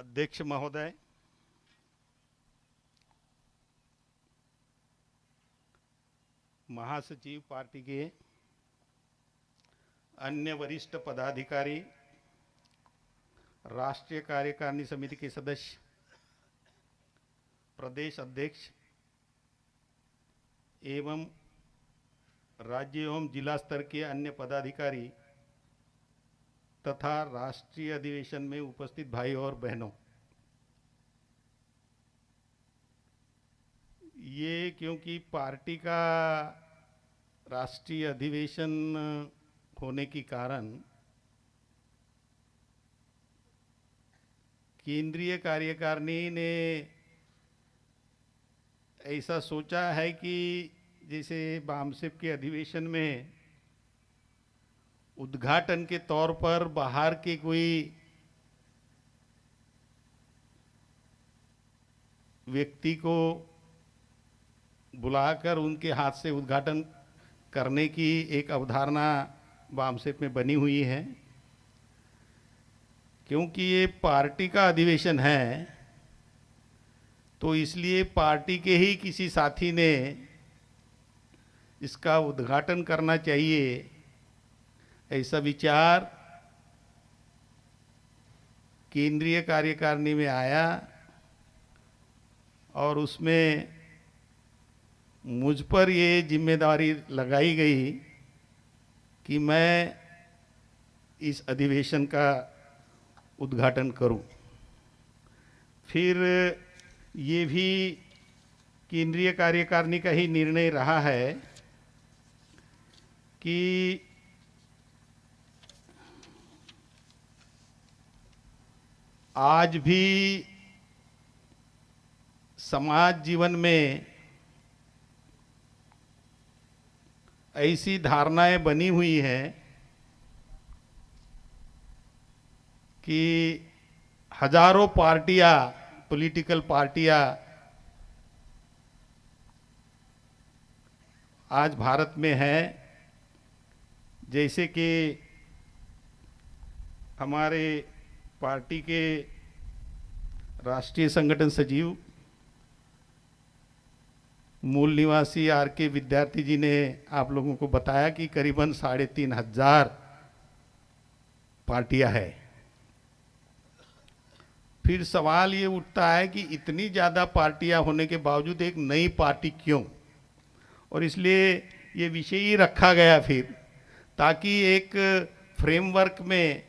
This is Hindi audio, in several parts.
अध्यक्ष महोदय, महासचिव पार्टी के अन्य वरिष्ठ पदाधिकारी, राष्ट्रीय कार्यकारिणी समिति के सदस्य, प्रदेश अध्यक्ष एवं राज्य एवं जिला स्तर के अन्य पदाधिकारी तथा राष्ट्रीय अधिवेशन में उपस्थित भाई और बहनों, ये क्योंकि पार्टी का राष्ट्रीय अधिवेशन होने के कारण केंद्रीय कार्यकारिणी ने ऐसा सोचा है कि जैसे बामसेप के अधिवेशन में उद्घाटन के तौर पर बाहर के कोई व्यक्ति को बुलाकर उनके हाथ से उद्घाटन करने की एक अवधारणा बामसेप में बनी हुई है। क्योंकि ये पार्टी का अधिवेशन है तो इसलिए पार्टी के ही किसी साथी ने इसका उद्घाटन करना चाहिए, ऐसा विचार केंद्रीय कार्यकारिणी में आया और उसमें मुझ पर ये जिम्मेदारी लगाई गई कि मैं इस अधिवेशन का उद्घाटन करूं। फिर ये भी केंद्रीय कार्यकारिणी का ही निर्णय रहा है कि आज भी समाज जीवन में ऐसी धारणाएं बनी हुई हैं कि हजारों पार्टियां, पॉलिटिकल पार्टियां आज भारत में हैं। जैसे कि हमारे पार्टी के राष्ट्रीय संगठन सचिव मूल निवासी आर के विद्यार्थी जी ने आप लोगों को बताया कि करीबन 3,500 पार्टियां हैं। फिर सवाल ये उठता है कि इतनी ज़्यादा पार्टियां होने के बावजूद एक नई पार्टी क्यों, और इसलिए ये विषय ही रखा गया फिर, ताकि एक फ्रेमवर्क में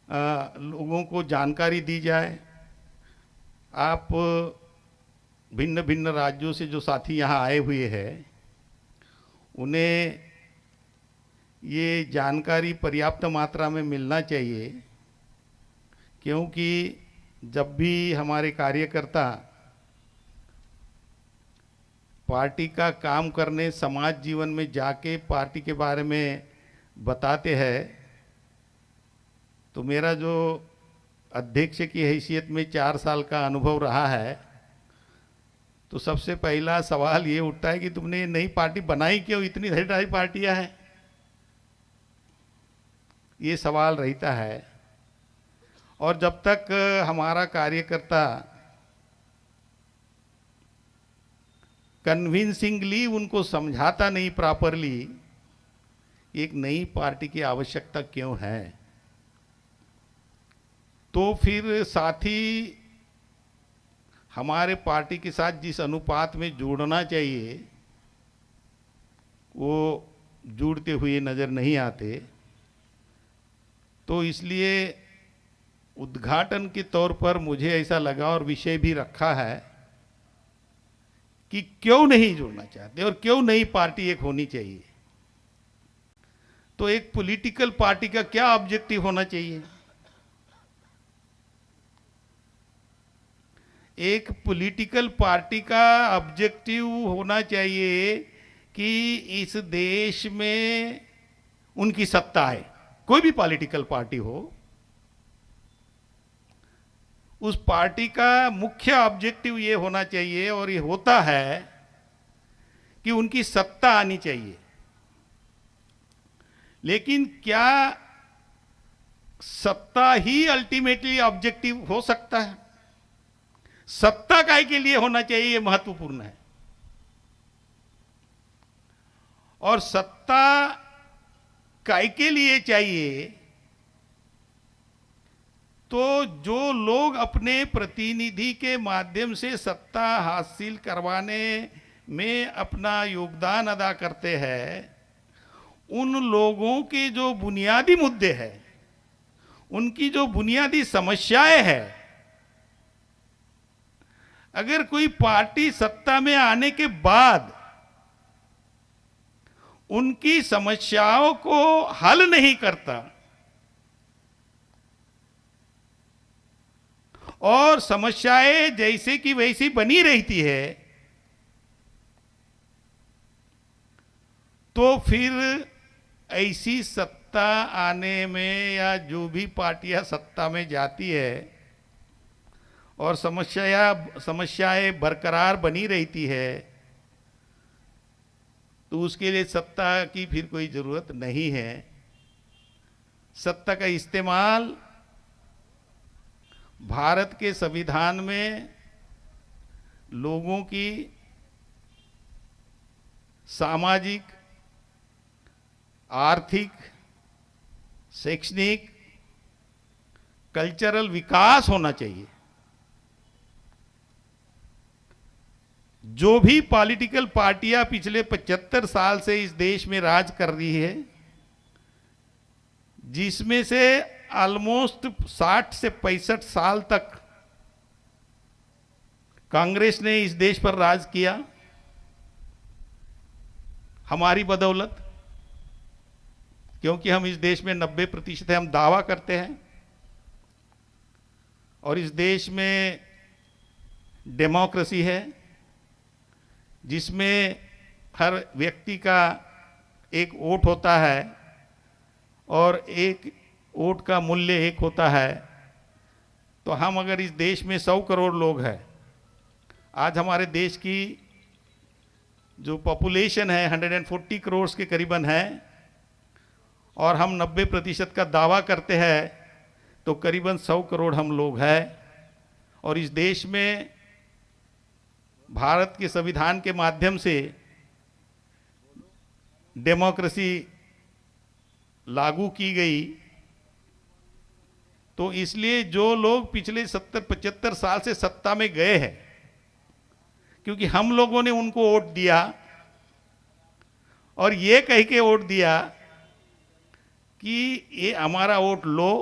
लोगों को जानकारी दी जाए। आप भिन्न भिन्न राज्यों से जो साथी यहाँ आए हुए हैं उन्हें ये जानकारी पर्याप्त मात्रा में मिलना चाहिए, क्योंकि जब भी हमारे कार्यकर्ता पार्टी का काम करने समाज जीवन में जाके पार्टी के बारे में बताते हैं तो मेरा जो अध्यक्ष की हैसियत में 4 साल का अनुभव रहा है, तो सबसे पहला सवाल ये उठता है कि तुमने ये नई पार्टी बनाई क्यों, इतनी सारी पार्टियां हैं, ये सवाल रहता है। और जब तक हमारा कार्यकर्ता कन्विंसिंगली उनको समझाता नहीं प्रॉपरली एक नई पार्टी की आवश्यकता क्यों है, तो फिर साथी हमारे पार्टी के साथ जिस अनुपात में जुड़ना चाहिए वो जुड़ते हुए नज़र नहीं आते। तो इसलिए उद्घाटन के तौर पर मुझे ऐसा लगा और विषय भी रखा है कि क्यों नहीं जुड़ना चाहते और क्यों नई पार्टी एक होनी चाहिए। तो एक पॉलिटिकल पार्टी का क्या ऑब्जेक्टिव होना चाहिए? एक पॉलिटिकल पार्टी का ऑब्जेक्टिव होना चाहिए कि इस देश में उनकी सत्ता है। कोई भी पॉलिटिकल पार्टी हो, उस पार्टी का मुख्य ऑब्जेक्टिव ये होना चाहिए, और ये होता है कि उनकी सत्ता आनी चाहिए। लेकिन क्या सत्ता ही अल्टीमेटली ऑब्जेक्टिव हो सकता है। सत्ता काय के लिए होना चाहिए, ये महत्वपूर्ण है। और सत्ता काय के लिए चाहिए, तो जो लोग अपने प्रतिनिधि के माध्यम से सत्ता हासिल करवाने में अपना योगदान अदा करते हैं, उन लोगों के जो बुनियादी मुद्दे हैं, उनकी जो बुनियादी समस्याएं हैं, अगर कोई पार्टी सत्ता में आने के बाद उनकी समस्याओं को हल नहीं करता और समस्याएं जैसे कि वैसी बनी रहती है, तो फिर ऐसी सत्ता आने में, या जो भी पार्टियां सत्ता में जाती है और समस्याएं बरकरार बनी रहती है, तो उसके लिए सत्ता की फिर कोई जरूरत नहीं है। सत्ता का इस्तेमाल भारत के संविधान में लोगों की सामाजिक, आर्थिक, शैक्षणिक, कल्चरल विकास होना चाहिए। जो भी पॉलिटिकल पार्टियां पिछले 75 साल से इस देश में राज कर रही है, जिसमें से ऑलमोस्ट 60 से 65 साल तक कांग्रेस ने इस देश पर राज किया, हमारी बदौलत, क्योंकि हम इस देश में 90% है, हम दावा करते हैं। और इस देश में डेमोक्रेसी है, जिसमें हर व्यक्ति का एक वोट होता है और एक वोट का मूल्य एक होता है। तो हम अगर इस देश में 100 करोड़ लोग हैं, आज हमारे देश की जो पॉपुलेशन है 140 करोड़ के करीबन है, और हम 90% का दावा करते हैं, तो करीबन 100 करोड़ हम लोग हैं। और इस देश में भारत के संविधान के माध्यम से डेमोक्रेसी लागू की गई। तो इसलिए जो लोग पिछले 70-75 साल से सत्ता में गए हैं, क्योंकि हम लोगों ने उनको वोट दिया और ये कह के वोट दिया कि ये हमारा वोट लो,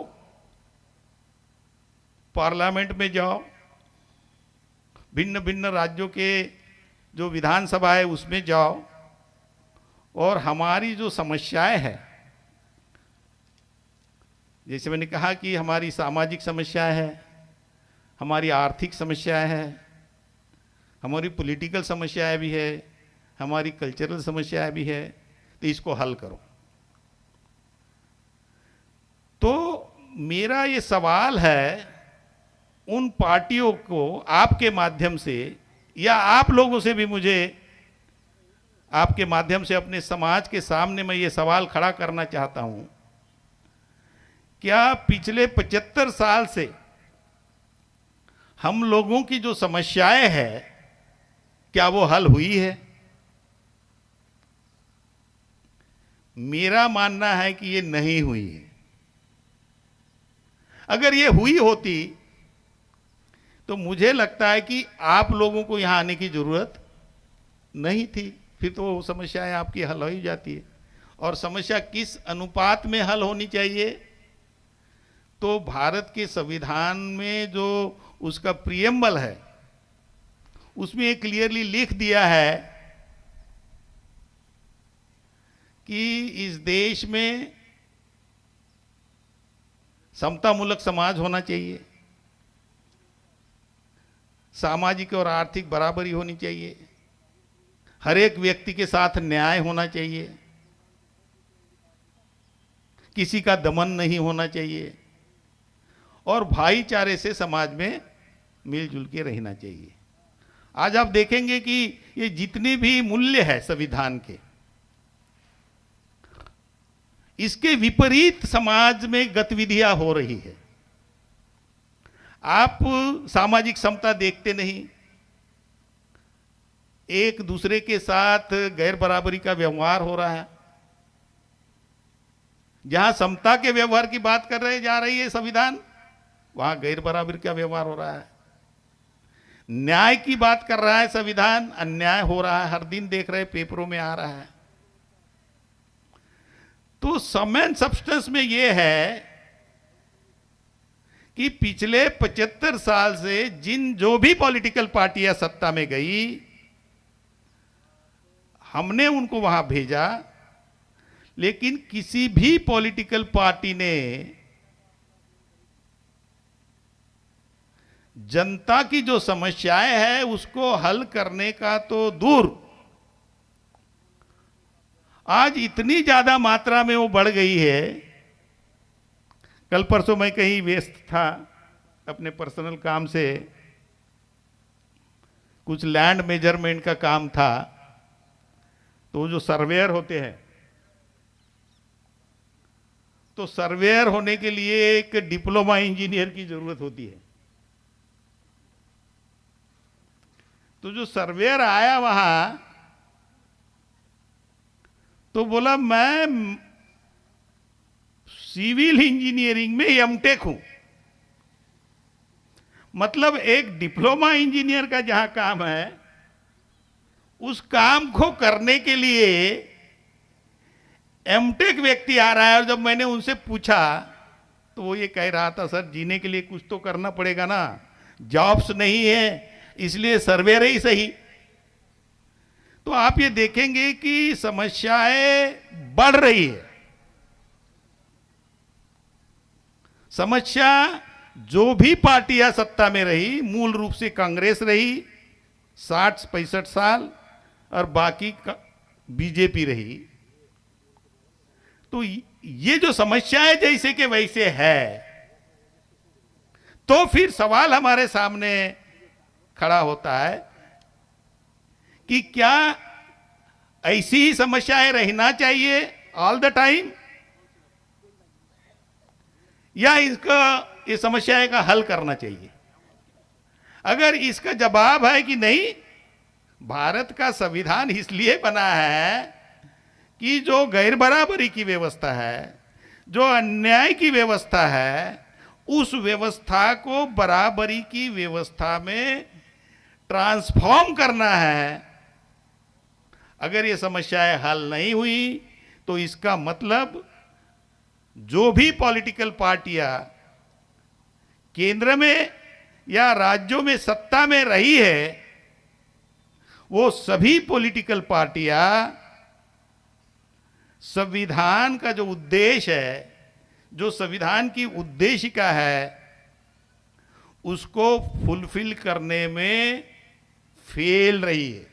पार्लियामेंट में जाओ, भिन्न भिन्न राज्यों के जो विधानसभा है उसमें जाओ, और हमारी जो समस्याएं हैं, जैसे मैंने कहा कि हमारी सामाजिक समस्याएं हैं, हमारी आर्थिक समस्याएं हैं, हमारी पॉलिटिकल समस्याएं भी है, हमारी कल्चरल समस्याएं भी है, तो इसको हल करो। तो मेरा ये सवाल है उन पार्टियों को आपके माध्यम से, या आप लोगों से भी, मुझे आपके माध्यम से अपने समाज के सामने मैं ये सवाल खड़ा करना चाहता हूं, क्या पिछले 75 साल से हम लोगों की जो समस्याएं हैं, क्या वो हल हुई है? मेरा मानना है कि ये नहीं हुई है। अगर ये हुई होती तो मुझे लगता है कि आप लोगों को यहां आने की जरूरत नहीं थी, फिर तो समस्याएं आपकी हल हो ही जाती है। और समस्या किस अनुपात में हल होनी चाहिए, तो भारत के संविधान में जो उसका प्रियम्बल है, उसमें एक क्लियरली लिख दिया है कि इस देश में समतामूलक समाज होना चाहिए, सामाजिक और आर्थिक बराबरी होनी चाहिए, हर एक व्यक्ति के साथ न्याय होना चाहिए, किसी का दमन नहीं होना चाहिए, और भाईचारे से समाज में मिलजुल के रहना चाहिए। आज आप देखेंगे कि ये जितने भी मूल्य है संविधान के, इसके विपरीत समाज में गतिविधियां हो रही है। आप सामाजिक समता देखते नहीं, एक दूसरे के साथ गैर बराबरी का व्यवहार हो रहा है। जहां समता के व्यवहार की बात कर रहे जा रही है संविधान, वहां गैर बराबरी का व्यवहार हो रहा है। न्याय की बात कर रहा है संविधान, अन्याय हो रहा है, हर दिन देख रहे पेपरों में आ रहा है। तो सम एंड सब्सटेंस में यह है कि पिछले 75 साल से जो भी पॉलिटिकल पार्टियां सत्ता में गई, हमने उनको वहां भेजा, लेकिन किसी भी पॉलिटिकल पार्टी ने जनता की जो समस्याएं हैं उसको हल करने का तो दूर, आज इतनी ज्यादा मात्रा में वो बढ़ गई है। कल परसों मैं कहीं व्यस्त था अपने पर्सनल काम से, कुछ लैंड मेजरमेंट का काम था, तो जो सर्वेयर होते हैं, तो सर्वेयर होने के लिए एक डिप्लोमा इंजीनियर की जरूरत होती है। तो जो सर्वेयर आया वहां, तो बोला मैं सिविल इंजीनियरिंग में एमटेक हूं। मतलब एक डिप्लोमा इंजीनियर का जहां काम है, उस काम को करने के लिए एमटेक व्यक्ति आ रहा है। और जब मैंने उनसे पूछा तो वो ये कह रहा था, सर जीने के लिए कुछ तो करना पड़ेगा ना, जॉब्स नहीं है, इसलिए सर्वेयर ही सही। तो आप ये देखेंगे कि समस्याएं बढ़ रही है। समस्या जो भी पार्टियां सत्ता में रही, मूल रूप से कांग्रेस रही 60-65 साल, और बाकी बीजेपी रही, तो ये जो समस्याएं जैसे कि वैसे है, तो फिर सवाल हमारे सामने खड़ा होता है कि क्या ऐसी ही समस्याएं रहना चाहिए ऑल द टाइम, या ये समस्याएं का हल करना चाहिए। अगर इसका जवाब है कि नहीं, भारत का संविधान इसलिए बना है कि जो गैर बराबरी की व्यवस्था है, जो अन्याय की व्यवस्था है, उस व्यवस्था को बराबरी की व्यवस्था में ट्रांसफॉर्म करना है। अगर ये समस्याएं हल नहीं हुई तो इसका मतलब जो भी पॉलिटिकल पार्टियां केंद्र में या राज्यों में सत्ता में रही है, वो सभी पॉलिटिकल पार्टियां संविधान का जो उद्देश्य है, जो संविधान की उद्देशिका है, उसको फुलफिल करने में फेल रही है।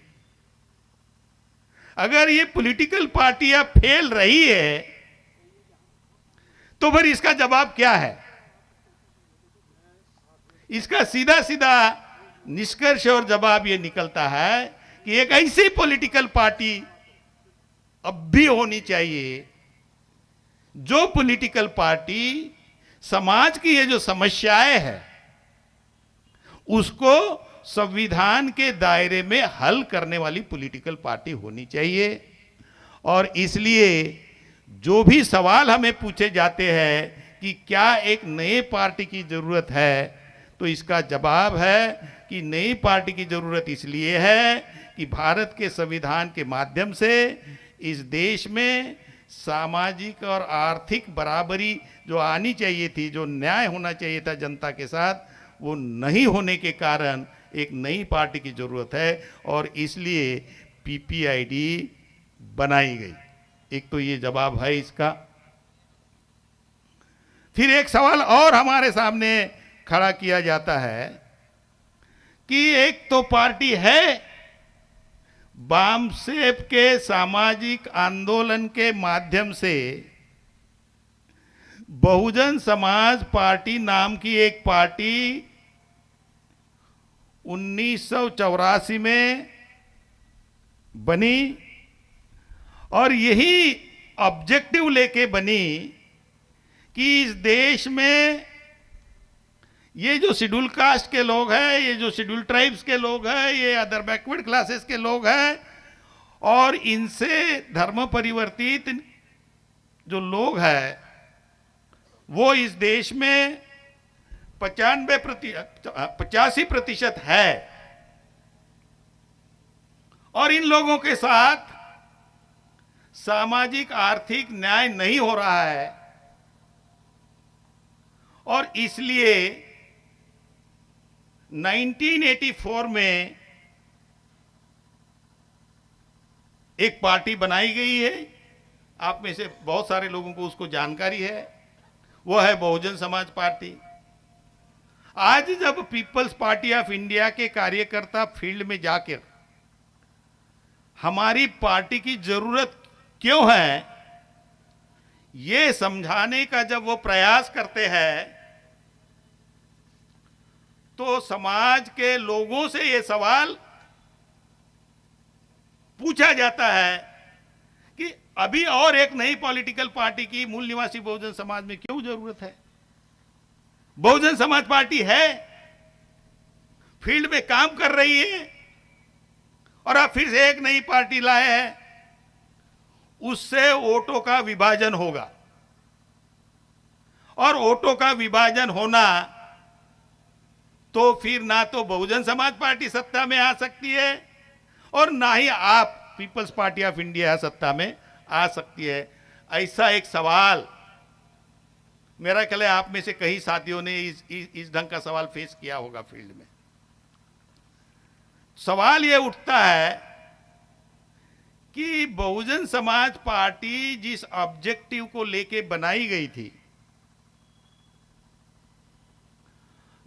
अगर ये पॉलिटिकल पार्टियां फेल रही है तो फिर इसका जवाब क्या है? इसका सीधा सीधा निष्कर्ष और जवाब ये निकलता है कि एक ऐसी पॉलिटिकल पार्टी अब भी होनी चाहिए जो पॉलिटिकल पार्टी समाज की ये जो समस्याएं हैं उसको संविधान के दायरे में हल करने वाली पॉलिटिकल पार्टी होनी चाहिए। और इसलिए जो भी सवाल हमें पूछे जाते हैं कि क्या एक नए पार्टी की जरूरत है, तो इसका जवाब है कि नई पार्टी की जरूरत इसलिए है कि भारत के संविधान के माध्यम से इस देश में सामाजिक और आर्थिक बराबरी जो आनी चाहिए थी, जो न्याय होना चाहिए था जनता के साथ, वो नहीं होने के कारण एक नई पार्टी की जरूरत है और इसलिए पीपीआईडी बनाई गई। एक तो ये जवाब है इसका। फिर एक सवाल और हमारे सामने खड़ा किया जाता है कि एक तो पार्टी है वामसेप के सामाजिक आंदोलन के माध्यम से बहुजन समाज पार्टी नाम की एक पार्टी 1984 में बनी और यही ऑब्जेक्टिव लेके बनी कि इस देश में ये जो शेड्यूल कास्ट के लोग हैं, ये जो शेड्यूल ट्राइब्स के लोग हैं, ये अदर बैकवर्ड क्लासेस के लोग हैं, और इनसे धर्म परिवर्तित जो लोग हैं वो इस देश में 85% है, और इन लोगों के साथ सामाजिक आर्थिक न्याय नहीं हो रहा है, और इसलिए 1984 में एक पार्टी बनाई गई है। आप में से बहुत सारे लोगों को उसको जानकारी है, वो है बहुजन समाज पार्टी। आज जब पीपल्स पार्टी ऑफ इंडिया के कार्यकर्ता फील्ड में जाकर हमारी पार्टी की जरूरत क्यों है ये समझाने का जब वो प्रयास करते हैं, तो समाज के लोगों से ये सवाल पूछा जाता है कि अभी और एक नई पॉलिटिकल पार्टी की मूल निवासी बहुजन समाज में क्यों जरूरत है? बहुजन समाज पार्टी है, फील्ड में काम कर रही है, और आप फिर से एक नई पार्टी लाए हैं। उससे वोटों का विभाजन होगा, और वोटों का विभाजन होना तो फिर ना तो बहुजन समाज पार्टी सत्ता में आ सकती है, और ना ही आप पीपल्स पार्टी ऑफ इंडिया सत्ता में आ सकती है। ऐसा एक सवाल मेरा ख्याल है आप में से कई साथियों ने इस ढंग का सवाल फेस किया होगा फील्ड में। सवाल यह उठता है कि बहुजन समाज पार्टी जिस ऑब्जेक्टिव को लेके बनाई गई थी,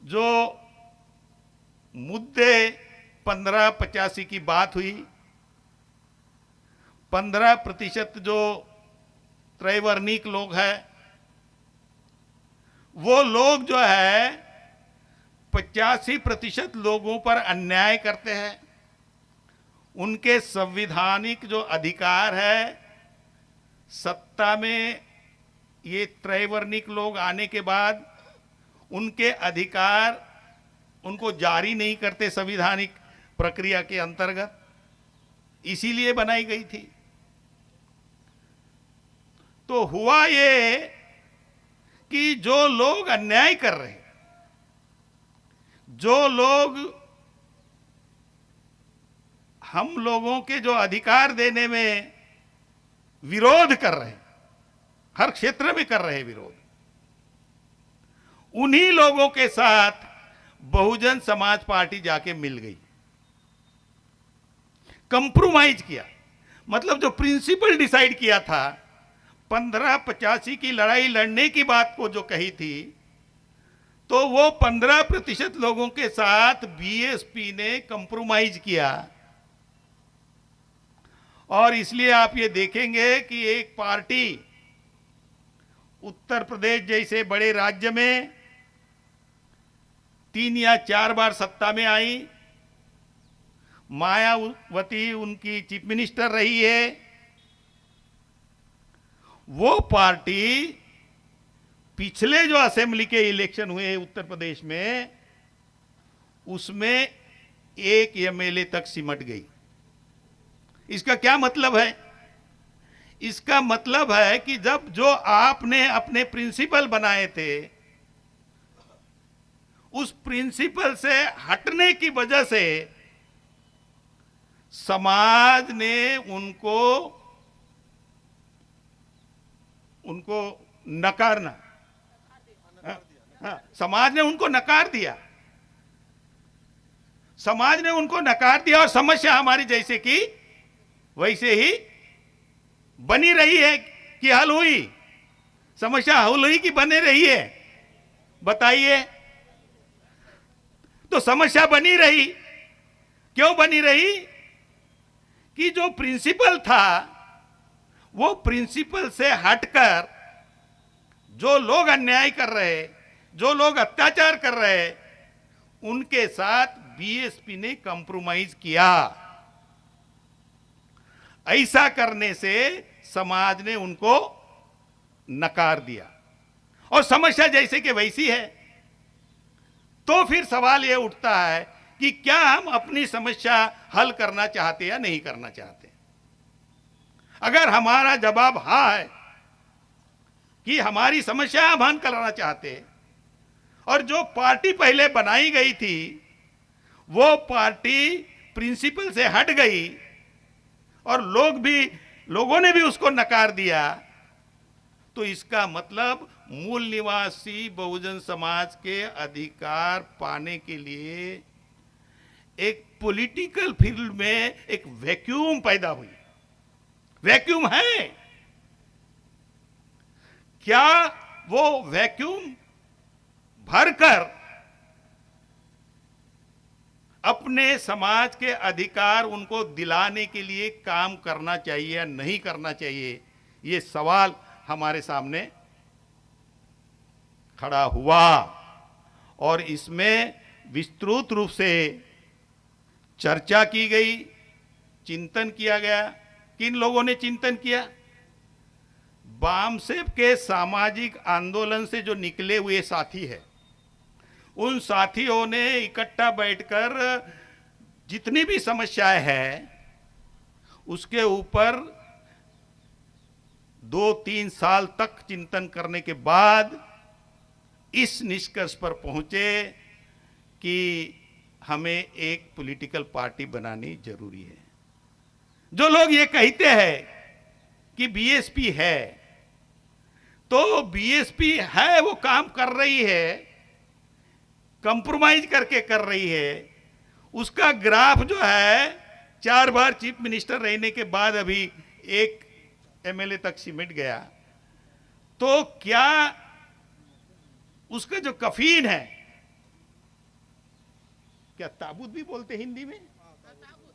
जो मुद्दे 1585 की बात हुई, 15% जो त्रैवर्णिक लोग हैं, वो लोग जो है 85% लोगों पर अन्याय करते हैं। उनके संविधानिक जो अधिकार है, सत्ता में ये त्रैवर्णिक लोग आने के बाद उनके अधिकार उनको जारी नहीं करते संविधानिक प्रक्रिया के अंतर्गत, इसीलिए बनाई गई थी। तो हुआ ये कि जो लोग अन्याय कर रहे हैं, जो लोग हम लोगों के जो अधिकार देने में विरोध कर रहे हैं, हर क्षेत्र में कर रहे हैं विरोध, उन्हीं लोगों के साथ बहुजन समाज पार्टी जाके मिल गई, कंप्रोमाइज किया। मतलब जो प्रिंसिपल डिसाइड किया था, 1585 की लड़ाई लड़ने की बात को जो कही थी, तो वो 15% लोगों के साथ बीएसपी ने कंप्रोमाइज किया। और इसलिए आप ये देखेंगे कि एक पार्टी उत्तर प्रदेश जैसे बड़े राज्य में 3 या 4 बार सत्ता में आई, मायावती उनकी चीफ मिनिस्टर रही है, वो पार्टी पिछले जो असेंबली के इलेक्शन हुए उत्तर प्रदेश में, उसमें 1 एमएलए तक सिमट गई। इसका क्या मतलब है? इसका मतलब है कि जब जो आपने अपने प्रिंसिपल बनाए थे, उस प्रिंसिपल से हटने की वजह से समाज ने उनको नकारना, समाज ने उनको नकार दिया, समाज ने उनको नकार दिया, और समस्या हमारी जैसे कि वैसे ही बनी रही है कि हल हुई? समस्या हल हुई कि बने रही है? बताइए। तो समस्या बनी रही। क्यों बनी रही? कि जो प्रिंसिपल था, वो प्रिंसिपल से हटकर जो लोग अन्याय कर रहे, जो लोग अत्याचार कर रहे, उनके साथ बीएसपी ने कंप्रोमाइज किया। ऐसा करने से समाज ने उनको नकार दिया और समस्या जैसे कि वैसी है। तो फिर सवाल यह उठता है कि क्या हम अपनी समस्या हल करना चाहते या नहीं करना चाहते। अगर हमारा जवाब हाँ है कि हमारी समस्या हम हल करना चाहते और जो पार्टी पहले बनाई गई थी वो पार्टी प्रिंसिपल से हट गई और लोगों ने भी उसको नकार दिया, तो इसका मतलब मूल निवासी बहुजन समाज के अधिकार पाने के लिए एक पॉलिटिकल फील्ड में एक वैक्यूम पैदा हुई। वैक्यूम है क्या? वो वैक्यूम भरकर अपने समाज के अधिकार उनको दिलाने के लिए काम करना चाहिए या नहीं करना चाहिए, ये सवाल हमारे सामने खड़ा हुआ और इसमें विस्तृत रूप से चर्चा की गई, चिंतन किया गया। किन लोगों ने चिंतन किया? बामसेफ के सामाजिक आंदोलन से जो निकले हुए साथी हैं, उन साथियों ने इकट्ठा बैठकर जितनी भी समस्याएं हैं उसके ऊपर 2-3 साल तक चिंतन करने के बाद इस निष्कर्ष पर पहुंचे कि हमें एक पॉलिटिकल पार्टी बनानी जरूरी है। जो लोग ये कहते हैं कि बीएसपी है, तो बीएसपी है, वो काम कर रही है, कंप्रोमाइज करके कर रही है। उसका ग्राफ जो है 4 बार चीफ मिनिस्टर रहने के बाद अभी 1 एमएलए तक सिमट गया। तो क्या उसका जो कफीन है, क्या ताबूत भी बोलते हिंदी में?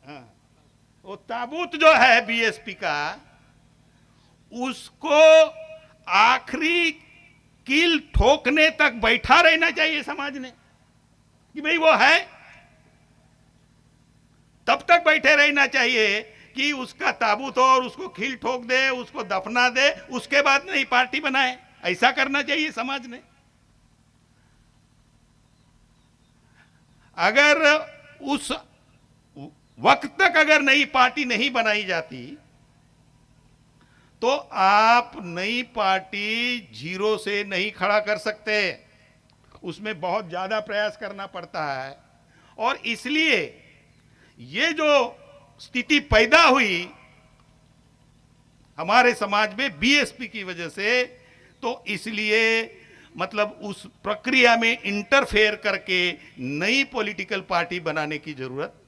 हाँ, वो ताबूत जो है बीएसपी का, उसको आखिरी कील ठोकने तक बैठा रहना चाहिए समाज ने कि भाई वो है, तब तक बैठे रहना चाहिए कि उसका ताबूत हो और उसको खील ठोक दे, उसको दफना दे, उसके बाद नहीं पार्टी बनाए। ऐसा करना चाहिए समाज ने। अगर उस वक्त तक अगर नई पार्टी नहीं बनाई जाती तो आप नई पार्टी जीरो से नहीं खड़ा कर सकते, उसमें बहुत ज्यादा प्रयास करना पड़ता है। और इसलिए ये जो स्थिति पैदा हुई हमारे समाज में बीएसपी की वजह से, तो इसलिए मतलब उस प्रक्रिया में इंटरफेयर करके नई पॉलिटिकल पार्टी बनाने की जरूरत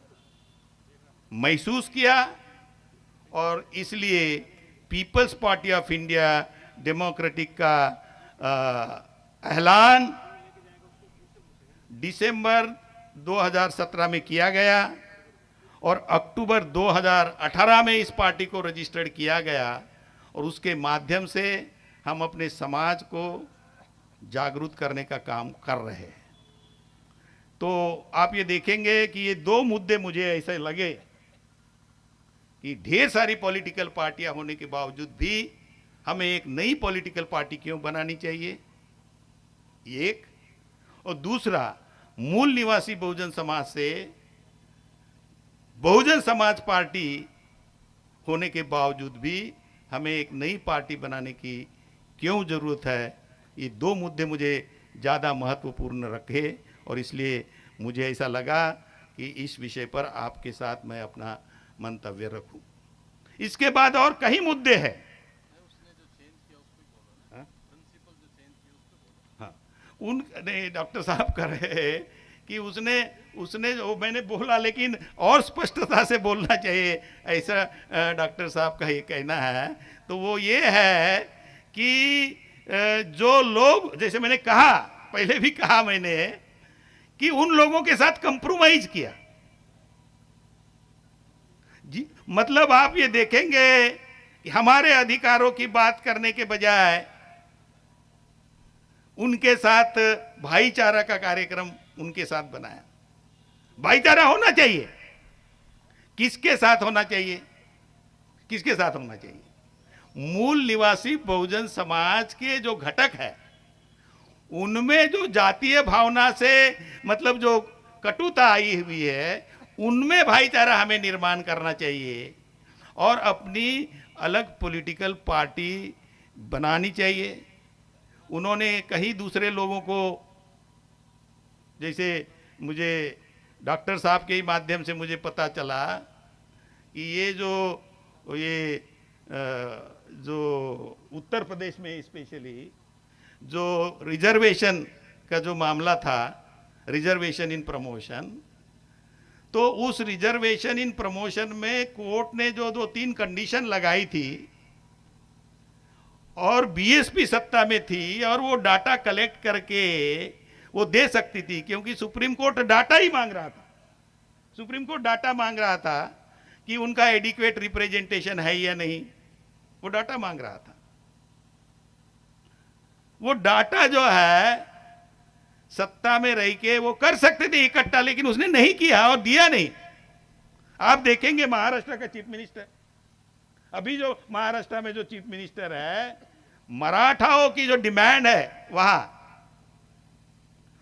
महसूस किया और इसलिए peoples party of India democratic का ऐलान दिसंबर 2017 में किया गया और अक्टूबर 2018 में इस पार्टी को रजिस्टर्ड किया गया और उसके माध्यम से हम अपने समाज को जागरूक करने का काम कर रहे हैं। तो आप ये देखेंगे कि ये 2 मुद्दे मुझे ऐसे लगे कि ढेर सारी पॉलिटिकल पार्टियां होने के बावजूद भी हमें एक नई पॉलिटिकल पार्टी क्यों बनानी चाहिए, एक। और दूसरा, मूल निवासी बहुजन समाज से बहुजन समाज पार्टी होने के बावजूद भी हमें एक नई पार्टी बनाने की क्यों जरूरत है, ये 2 मुद्दे मुझे ज़्यादा महत्वपूर्ण रखे और इसलिए मुझे ऐसा लगा कि इस विषय पर आपके साथ मैं अपना मंतव्य रखूं। इसके बाद और कई मुद्दे हैं। हाँ, नहीं, डॉक्टर साहब कह रहे हैं कि उसने जो मैंने बोला, लेकिन और स्पष्टता से बोलना चाहिए, ऐसा डॉक्टर साहब का ये कहना है। तो वो ये है कि जो लोग, जैसे मैंने कहा, पहले भी कहा मैंने, कि उन लोगों के साथ कंप्रोमाइज किया जी। मतलब आप ये देखेंगे कि हमारे अधिकारों की बात करने के बजाय उनके साथ भाईचारा का कार्यक्रम उनके साथ बनाया। भाईचारा होना चाहिए, किसके साथ होना चाहिए, किसके साथ होना चाहिए? मूल निवासी बहुजन समाज के जो घटक है उनमें जो जातीय भावना से मतलब जो कटुता आई हुई है उनमें भाईचारा हमें निर्माण करना चाहिए और अपनी अलग पॉलिटिकल पार्टी बनानी चाहिए। उन्होंने कहीं दूसरे लोगों को, जैसे मुझे डॉक्टर साहब के ही माध्यम से मुझे पता चला कि ये जो उत्तर प्रदेश में स्पेशली जो रिजर्वेशन का जो मामला था, रिजर्वेशन इन प्रमोशन, तो उस रिजर्वेशन इन प्रमोशन में कोर्ट ने जो 2-3 कंडीशन लगाई थी और बीएसपी सत्ता में थी और वो डाटा कलेक्ट करके वो दे सकती थी, क्योंकि सुप्रीम कोर्ट डाटा ही मांग रहा था। सुप्रीम कोर्ट डाटा मांग रहा था कि उनका एडिक्वेट रिप्रेजेंटेशन है या नहीं, वो डाटा मांग रहा था। वो डाटा जो है सत्ता में रह के वो कर सकते थे इकट्ठा, लेकिन उसने नहीं किया और दिया नहीं। आप देखेंगे महाराष्ट्र का चीफ मिनिस्टर, अभी जो महाराष्ट्र में जो चीफ मिनिस्टर है, मराठाओं की जो डिमांड है वहां,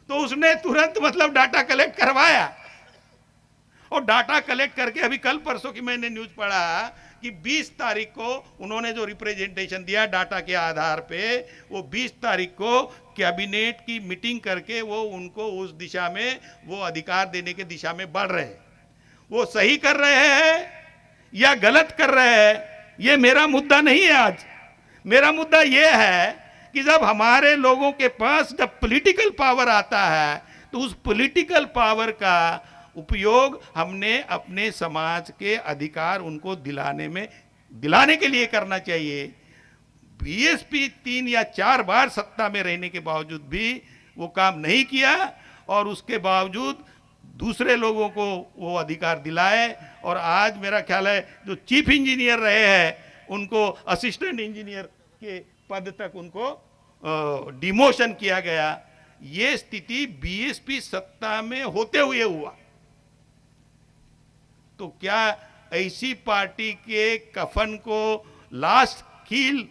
तो उसने तुरंत मतलब डाटा कलेक्ट करवाया और डाटा कलेक्ट करके अभी कल परसों की मैंने न्यूज पढ़ा कि 20 तारीख को उन्होंने जो रिप्रेजेंटेशन दिया डाटा के आधार पे, वो 20 तारीख को कैबिनेट की मीटिंग करके वो उनको उस दिशा में वो अधिकार देने के दिशा में बढ़ रहे हैं। वो सही कर रहे हैं या गलत कर रहे हैं, ये मेरा मुद्दा नहीं है। आज मेरा मुद्दा ये है कि जब हमारे लोगों के पास जब पॉलिटिकल पावर आता है तो उस पॉलिटिकल पावर का उपयोग हमने अपने समाज के अधिकार उनको दिलाने के लिए करना चाहिए। बीएसपी 3 या 4 बार सत्ता में रहने के बावजूद भी वो काम नहीं किया और उसके बावजूद दूसरे लोगों को वो अधिकार दिलाए। और आज मेरा ख्याल है जो चीफ इंजीनियर रहे हैं उनको असिस्टेंट इंजीनियर के पद तक उनको डिमोशन किया गया। ये स्थिति बीएसपी सत्ता में होते हुए हुआ। तो क्या ऐसी पार्टी के कफन को लास्ट कील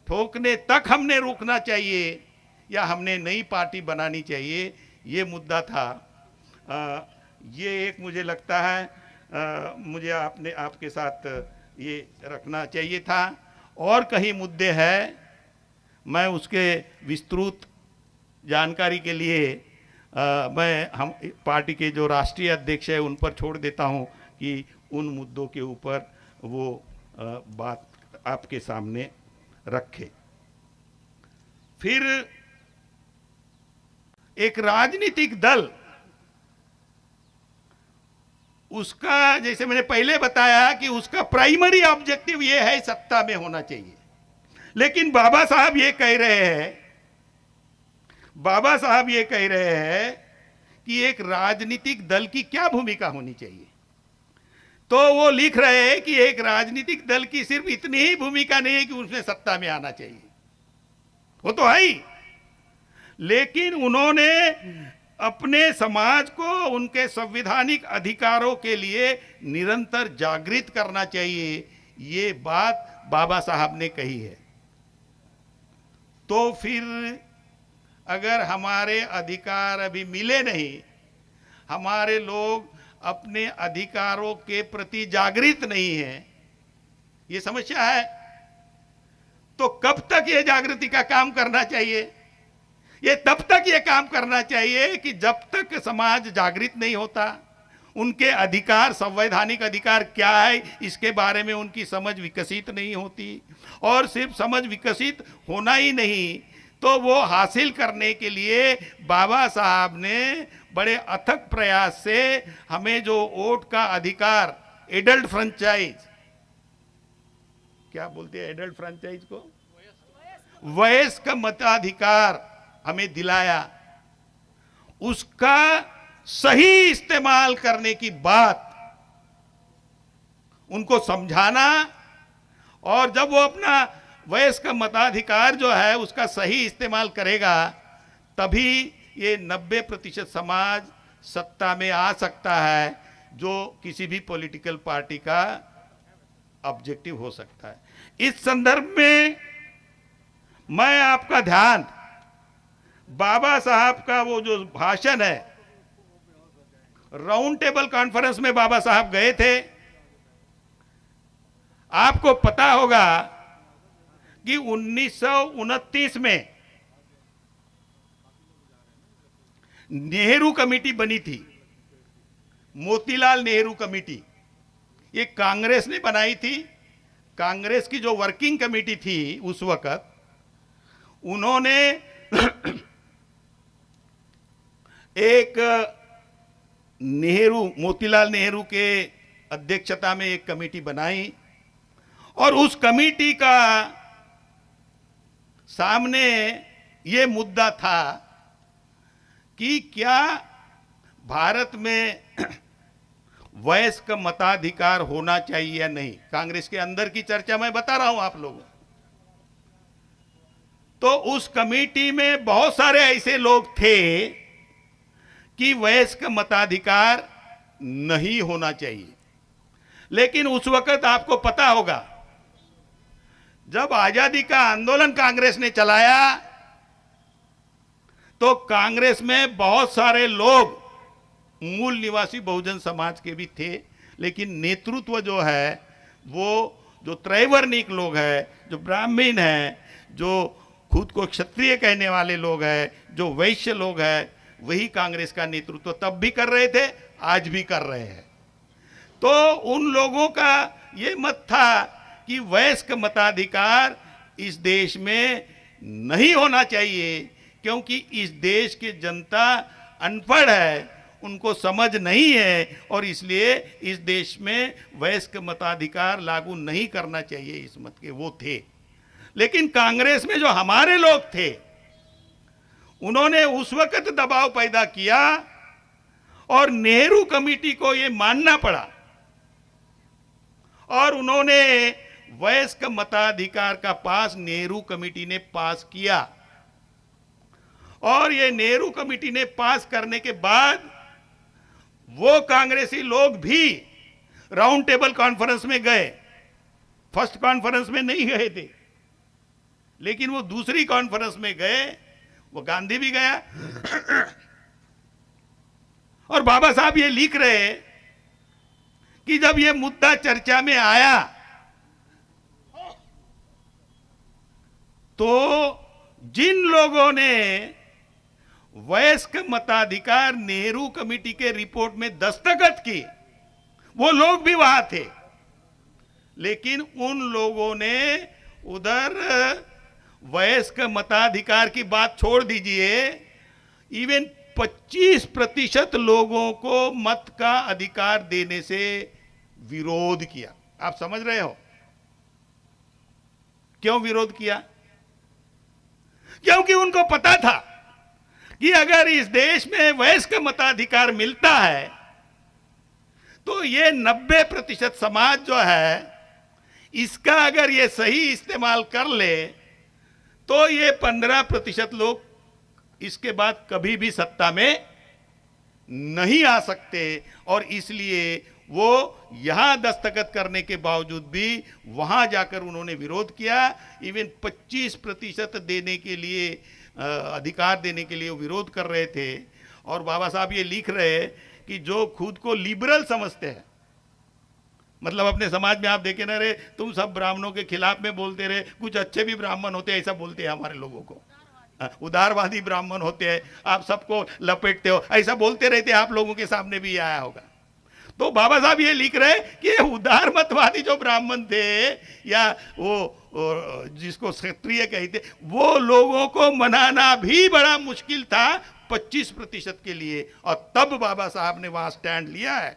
ठोकने तक हमने रुकना चाहिए या हमने नई पार्टी बनानी चाहिए? ये मुद्दा था। ये एक मुझे लगता है मुझे आपके साथ ये रखना चाहिए था। और कहीं मुद्दे हैं, मैं उसके विस्तृत जानकारी के लिए हम पार्टी के जो राष्ट्रीय अध्यक्ष है उन पर छोड़ देता हूं कि उन मुद्दों के ऊपर वो बात आपके सामने रखे। फिर एक राजनीतिक दल, उसका जैसे मैंने पहले बताया कि उसका प्राइमरी ऑब्जेक्टिव ये है सत्ता में होना चाहिए। लेकिन बाबा साहब ये कह रहे हैं कि एक राजनीतिक दल की क्या भूमिका होनी चाहिए। तो वो लिख रहे हैं कि एक राजनीतिक दल की सिर्फ इतनी ही भूमिका नहीं है कि उसने सत्ता में आना चाहिए, वो तो है ही, लेकिन उन्होंने अपने समाज को उनके संवैधानिक अधिकारों के लिए निरंतर जागृत करना चाहिए। ये बात बाबा साहब ने कही है। तो फिर अगर हमारे अधिकार अभी मिले नहीं, हमारे लोग अपने अधिकारों के प्रति जागृत नहीं है, ये समस्या है, तो कब तक ये जागृति का काम करना चाहिए? ये तब तक ये काम करना चाहिए कि जब तक समाज जागृत नहीं होता, उनके अधिकार, संवैधानिक अधिकार क्या है इसके बारे में उनकी समझ विकसित नहीं होती। और सिर्फ समझ विकसित होना ही नहीं, तो वो हासिल करने के लिए बाबा साहब ने बड़े अथक प्रयास से हमें जो वोट का अधिकार, एडल्ट फ्रेंचाइज, क्या बोलते हैं एडल्ट फ्रेंचाइज को, वयस्क मताधिकार हमें दिलाया, उसका सही इस्तेमाल करने की बात उनको समझाना। और जब वो अपना वयस्क मताधिकार जो है उसका सही इस्तेमाल करेगा, तभी ये 90% समाज सत्ता में आ सकता है, जो किसी भी पॉलिटिकल पार्टी का ऑब्जेक्टिव हो सकता है। इस संदर्भ में मैं आपका ध्यान बाबा साहब का वो जो भाषण है, राउंड टेबल कॉन्फ्रेंस में बाबा साहब गए थे। आपको पता होगा कि 1929 में नेहरू कमेटी बनी थी, मोतीलाल नेहरू कमेटी। ये कांग्रेस ने बनाई थी। कांग्रेस की जो वर्किंग कमेटी थी उस वक्त, उन्होंने एक मोतीलाल नेहरू के अध्यक्षता में एक कमेटी बनाई और उस कमेटी का सामने ये मुद्दा था कि क्या भारत में वयस्क मताधिकार होना चाहिए या नहीं। कांग्रेस के अंदर की चर्चा मैं बता रहा हूं आप लोगों। तो उस कमेटी में बहुत सारे ऐसे लोग थे कि वयस्क मताधिकार नहीं होना चाहिए। लेकिन उस वक्त आपको पता होगा, जब आजादी का आंदोलन कांग्रेस ने चलाया तो कांग्रेस में बहुत सारे लोग मूल निवासी बहुजन समाज के भी थे, लेकिन नेतृत्व जो है वो जो त्रैवर्णिक लोग हैं, जो ब्राह्मण हैं, जो खुद को क्षत्रिय कहने वाले लोग हैं, जो वैश्य लोग हैं, वही कांग्रेस का नेतृत्व तब भी कर रहे थे, आज भी कर रहे हैं। तो उन लोगों का ये मत था कि वयस्क मताधिकार इस देश में नहीं होना चाहिए, क्योंकि इस देश की जनता अनपढ़ है, उनको समझ नहीं है, और इसलिए इस देश में वयस्क मताधिकार लागू नहीं करना चाहिए, इस मत के वो थे। लेकिन कांग्रेस में जो हमारे लोग थे, उन्होंने उस वक्त दबाव पैदा किया और नेहरू कमेटी को यह मानना पड़ा, और उन्होंने वयस्क मताधिकार का पास नेहरू कमेटी ने पास किया। और ये नेहरू कमेटी ने पास करने के बाद वो कांग्रेसी लोग भी राउंड टेबल कॉन्फ्रेंस में गए। फर्स्ट कॉन्फ्रेंस में नहीं गए थे, लेकिन वो दूसरी कॉन्फ्रेंस में गए। वो गांधी भी गया और बाबा साहब ये लिख रहे कि जब ये मुद्दा चर्चा में आया तो जिन लोगों ने वयस्क मताधिकार नेहरू कमेटी के रिपोर्ट में दस्तखत की, वो लोग भी वहां थे, लेकिन उन लोगों ने उधर वयस्क मताधिकार की बात छोड़ दीजिए, इवन 25% लोगों को मत का अधिकार देने से विरोध किया। आप समझ रहे हो क्यों विरोध किया? क्योंकि उनको पता था कि अगर इस देश में वयस्क मताधिकार मिलता है तो ये 90% समाज जो है, इसका अगर ये सही इस्तेमाल कर ले तो ये 15% लोग इसके बाद कभी भी सत्ता में नहीं आ सकते। और इसलिए वो यहां दस्तखत करने के बावजूद भी वहां जाकर उन्होंने विरोध किया। इवन 25% देने के लिए, अधिकार देने के लिए वो विरोध कर रहे थे। और बाबा साहब ये लिख रहे कि जो खुद को लिबरल समझते हैं, मतलब अपने समाज में आप देखे ना रहे, तुम सब ब्राह्मणों के खिलाफ में बोलते रहे, कुछ अच्छे भी ब्राह्मण होते हैं, ऐसा बोलते हैं हमारे लोगों को, उदारवादी ब्राह्मण होते हैं, आप सबको लपेटते हो, ऐसा बोलते रहते। आप लोगों के सामने भी आया होगा। तो बाबा साहब ये लिख रहे कि उदार मतवादी जो ब्राह्मण थे या वो जिसको क्षत्रिय कहते, वो लोगों को मनाना भी बड़ा मुश्किल था 25% के लिए। और तब बाबा साहब ने वहां स्टैंड लिया है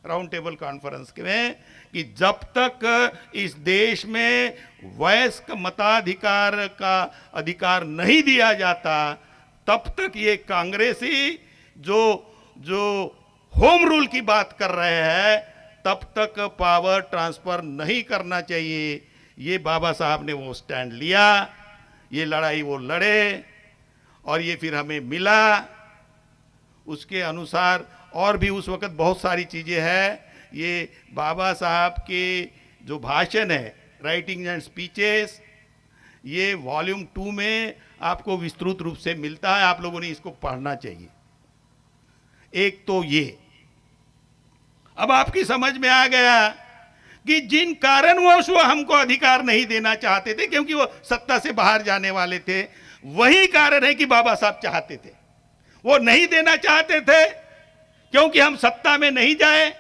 राउंड टेबल कॉन्फ्रेंस में कि जब तक इस देश में वयस्क मताधिकार का अधिकार नहीं दिया जाता, तब तक ये कांग्रेसी जो होम रूल की बात कर रहे हैं, तब तक पावर ट्रांसफर नहीं करना चाहिए। ये बाबा साहब ने वो स्टैंड लिया, ये लड़ाई वो लड़े और ये फिर हमें मिला। उसके अनुसार और भी उस वक्त बहुत सारी चीज़ें हैं। ये बाबा साहब के जो भाषण है राइटिंग एंड स्पीचेस, ये वॉल्यूम 2 में आपको विस्तृत रूप से मिलता है, आप लोगों ने इसको पढ़ना चाहिए। एक तो ये, अब आपकी समझ में आ गया कि जिन कारणवश वो हमको अधिकार नहीं देना चाहते थे, क्योंकि वो सत्ता से बाहर जाने वाले थे, वही कारण है कि बाबा साहब चाहते थे। वो नहीं देना चाहते थे क्योंकि हम सत्ता में नहीं जाए,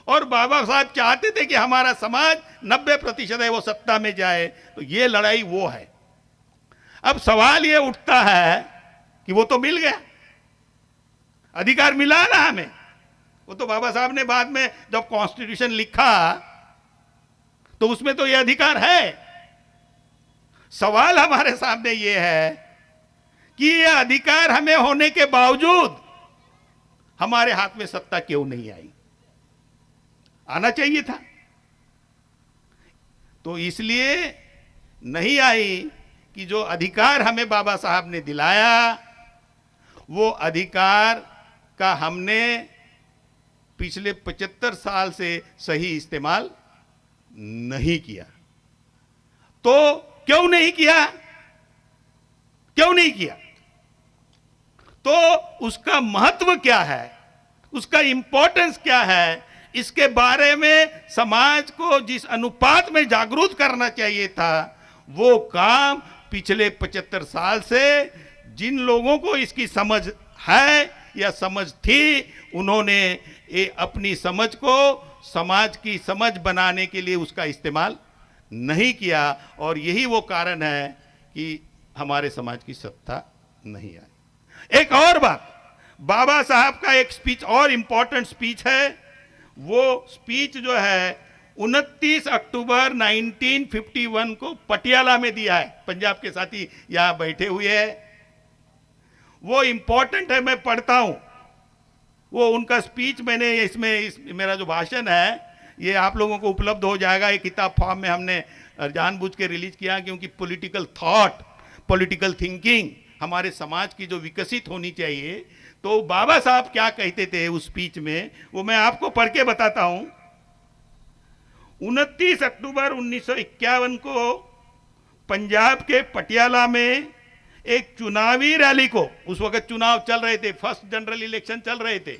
और बाबा साहब चाहते थे कि हमारा समाज 90% है वो सत्ता में जाए। तो ये लड़ाई वो है। अब सवाल ये उठता है कि वो तो मिल गया, अधिकार मिला ना हमें, वो तो बाबा साहब ने बाद में जब कॉन्स्टिट्यूशन लिखा तो उसमें तो ये अधिकार है। सवाल हमारे सामने ये है कि ये अधिकार हमें होने के बावजूद हमारे हाथ में सत्ता क्यों नहीं आई? आना चाहिए था। तो इसलिए नहीं आई कि जो अधिकार हमें बाबा साहब ने दिलाया, वो अधिकार का हमने पिछले 75 साल से सही इस्तेमाल नहीं किया। तो क्यों नहीं किया? क्यों नहीं किया? तो उसका महत्व क्या है, उसका इंपॉर्टेंस क्या है, इसके बारे में समाज को जिस अनुपात में जागरूक करना चाहिए था, वो काम पिछले 75 साल से जिन लोगों को इसकी समझ है या समझ थी, उन्होंने ये अपनी समझ को समाज की समझ बनाने के लिए उसका इस्तेमाल नहीं किया, और यही वो कारण है कि हमारे समाज की सत्ता नहीं आई। एक और बात, बाबा साहब का एक स्पीच और इंपॉर्टेंट स्पीच है। वो स्पीच जो है 29 अक्टूबर 1951 को पटियाला में दिया है। पंजाब के साथी यहां बैठे हुए हैं, वो इंपॉर्टेंट है, मैं पढ़ता हूं। वो उनका स्पीच मैंने मेरा जो भाषण है ये आप लोगों को उपलब्ध हो जाएगा। ये किताब फॉर्म में हमने जानबूझ के रिलीज किया, क्योंकि पॉलिटिकल थॉट, पॉलिटिकल थिंकिंग हमारे समाज की जो विकसित होनी चाहिए। तो बाबा साहब क्या कहते थे उस स्पीच में, वो मैं आपको पढ़ के बताता हूं। 29 अक्टूबर 1951 को पंजाब के पटियाला में एक चुनावी रैली को, उस वक्त चुनाव चल रहे थे, फर्स्ट जनरल इलेक्शन चल रहे थे,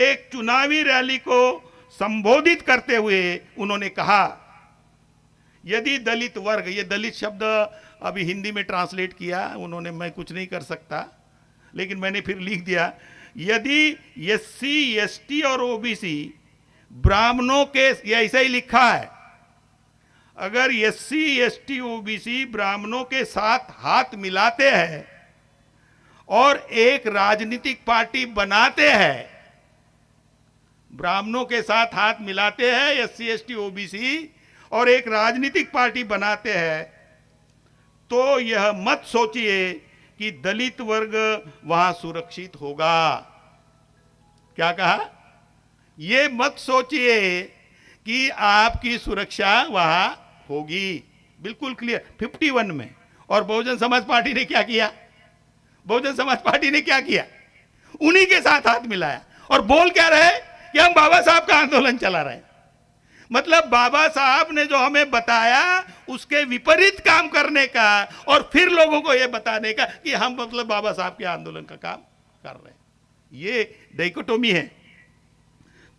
एक चुनावी रैली को संबोधित करते हुए उन्होंने कहा, यदि दलित वर्ग, ये दलित शब्द अभी हिंदी में ट्रांसलेट किया उन्होंने, मैं कुछ नहीं कर सकता, लेकिन मैंने फिर लिख दिया, यदि एससी, एसटी और ओबीसी ब्राह्मणों के, ये ऐसा ही लिखा है, अगर एससी, एसटी, ओबीसी ब्राह्मणों के साथ हाथ मिलाते हैं और एक राजनीतिक पार्टी बनाते हैं, ब्राह्मणों के साथ हाथ मिलाते हैं एससी, एसटी, ओबीसी और एक राजनीतिक पार्टी बनाते हैं, तो यह मत सोचिए कि दलित वर्ग वहां सुरक्षित होगा। क्या कहा? ये मत सोचिए कि आपकी सुरक्षा वहां होगी। बिल्कुल क्लियर 51 में। और बहुजन समाज पार्टी ने क्या किया? बहुजन समाज पार्टी ने क्या किया? उन्हीं के साथ हाथ मिलाया और बोल क्या रहे कि हम बाबा साहब का आंदोलन चला रहे हैं। मतलब बाबा साहब ने जो हमें बताया उसके विपरीत काम करने का, और फिर लोगों को यह बताने का कि हम मतलब बाबा साहब के आंदोलन का काम कर रहे हैं। ये डाइकोटोमी है।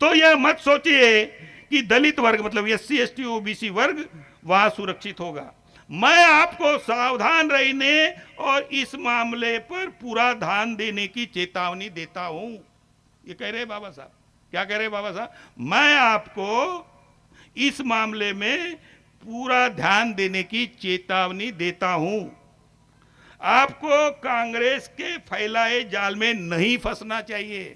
तो यह मत सोचिए कि दलित वर्ग मतलब एससी, एसटी, ओबीसी वर्ग वहां सुरक्षित होगा। मैं आपको सावधान रहने और इस मामले पर पूरा ध्यान देने की चेतावनी देता हूं। ये कह रहे बाबा साहब। क्या कह रहे बाबा साहब? मैं आपको इस मामले में पूरा ध्यान देने की चेतावनी देता हूं। आपको कांग्रेस के फैलाए जाल में नहीं फंसना चाहिए।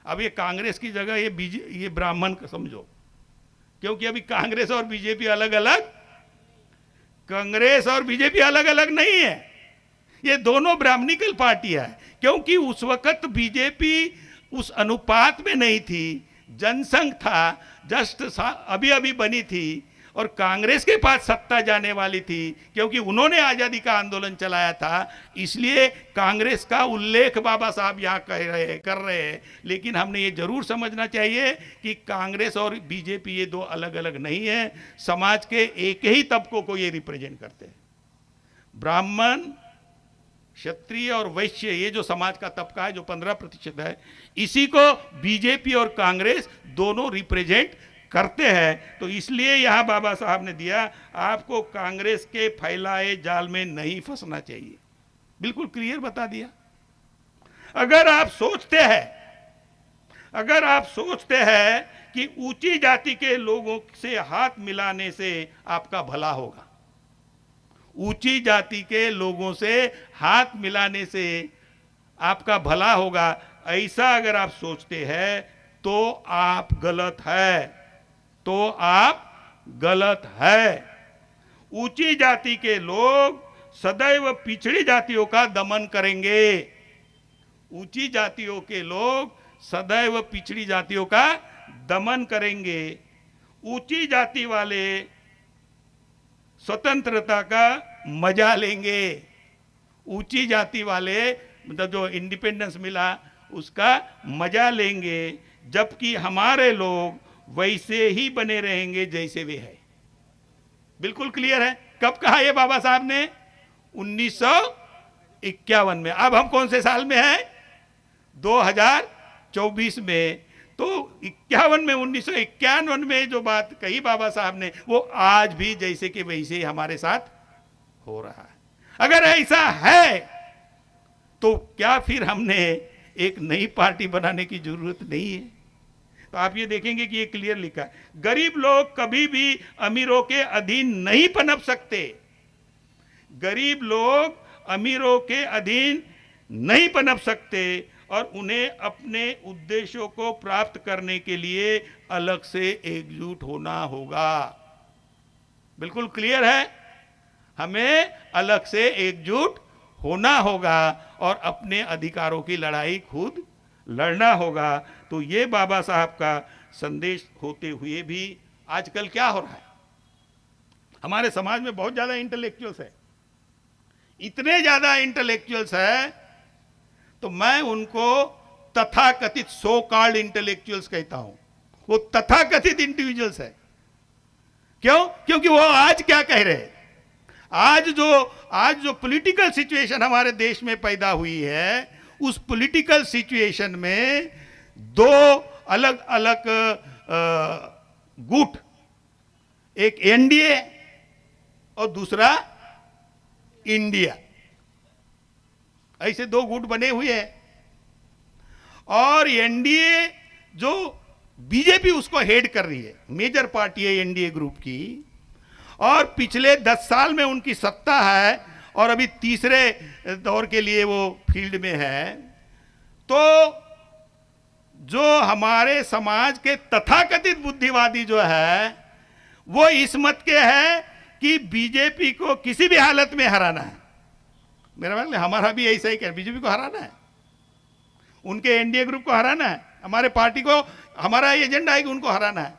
अब ये कांग्रेस की जगह ये ब्राह्मण समझो, क्योंकि अभी कांग्रेस और बीजेपी अलग अलग, कांग्रेस और बीजेपी अलग अलग नहीं है, ये दोनों ब्राह्मणिकल पार्टियां है। क्योंकि उस वक्त बीजेपी उस अनुपात में नहीं थी, जनसंघ था, जस्ट अभी अभी बनी थी, और कांग्रेस के पास सत्ता जाने वाली थी, क्योंकि उन्होंने आज़ादी का आंदोलन चलाया था, इसलिए कांग्रेस का उल्लेख बाबा साहब यहाँ कर रहे हैं। लेकिन हमने ये जरूर समझना चाहिए कि कांग्रेस और बीजेपी ये दो अलग अलग नहीं है, समाज के एक ही तबकों को ये रिप्रेजेंट करते हैं। ब्राह्मण, क्षत्रिय और वैश्य, ये जो समाज का तबका है जो 15% है, इसी को बीजेपी और कांग्रेस दोनों रिप्रेजेंट करते हैं। तो इसलिए यहां बाबा साहब ने दिया, आपको कांग्रेस के फैलाए जाल में नहीं फंसना चाहिए, बिल्कुल क्लियर बता दिया। अगर आप सोचते हैं कि ऊंची जाति के लोगों से हाथ मिलाने से आपका भला होगा, ऊंची जाति के लोगों से हाथ मिलाने से आपका भला होगा, ऐसा अगर आप सोचते हैं तो आप गलत है। ऊंची जाति के लोग सदैव पिछड़ी जातियों का दमन करेंगे। ऊंची जातियों के लोग सदैव पिछड़ी जातियों का दमन करेंगे। ऊंची जाति वाले स्वतंत्रता का मजा लेंगे। ऊंची जाति वाले मतलब जो इंडिपेंडेंस मिला उसका मजा लेंगे, जबकि हमारे लोग वैसे ही बने रहेंगे जैसे वे है। बिल्कुल क्लियर है। कब कहा ये बाबा साहब ने? 1951 में। अब हम कौन से साल में हैं? 2024 में। तो 51 में, 1951 में जो बात कही बाबा साहब ने, वो आज भी जैसे कि वैसे ही हमारे साथ हो रहा है। अगर ऐसा है तो क्या फिर हमने एक नई पार्टी बनाने की जरूरत नहीं है? तो आप ये देखेंगे कि ये क्लियर लिखा है, गरीब लोग कभी भी अमीरों के अधीन नहीं पनप सकते। गरीब लोग अमीरों के अधीन नहीं पनप सकते और उन्हें अपने उद्देश्यों को प्राप्त करने के लिए अलग से एकजुट होना होगा। बिल्कुल क्लियर है। हमें अलग से एकजुट होना होगा और अपने अधिकारों की लड़ाई खुद लड़ना होगा। तो ये बाबा साहब का संदेश होते हुए भी आजकल क्या हो रहा है, हमारे समाज में बहुत ज्यादा इंटेलेक्चुअल्स है, इतने ज्यादा इंटेलेक्चुअल्स है, तो मैं उनको तथाकथित सो कॉल्ड इंटेलेक्चुअल्स कहता हूं। वो तथाकथित इंडिविजुअल्स है। क्यों? क्योंकि वो आज क्या कह रहे हैं, आज जो पॉलिटिकल सिचुएशन हमारे देश में पैदा हुई है, उस पॉलिटिकल सिचुएशन में दो अलग अलग गुट, एक एनडीए और दूसरा इंडिया, ऐसे दो गुट बने हुए हैं। और एनडीए जो बीजेपी उसको हेड कर रही है, मेजर पार्टी है एनडीए ग्रुप की, और पिछले 10 साल में उनकी सत्ता है और अभी तीसरे दौर के लिए वो फील्ड में है। तो जो हमारे समाज के तथाकथित बुद्धिवादी जो है, वो इस मत के है कि बीजेपी को किसी भी हालत में हराना है। मेरा मतलब हमारा भी ऐसा ही, बीजेपी को हराना है, उनके एनडीए ग्रुप को हराना है, हमारे पार्टी को, हमारा एजेंडा है कि उनको हराना है।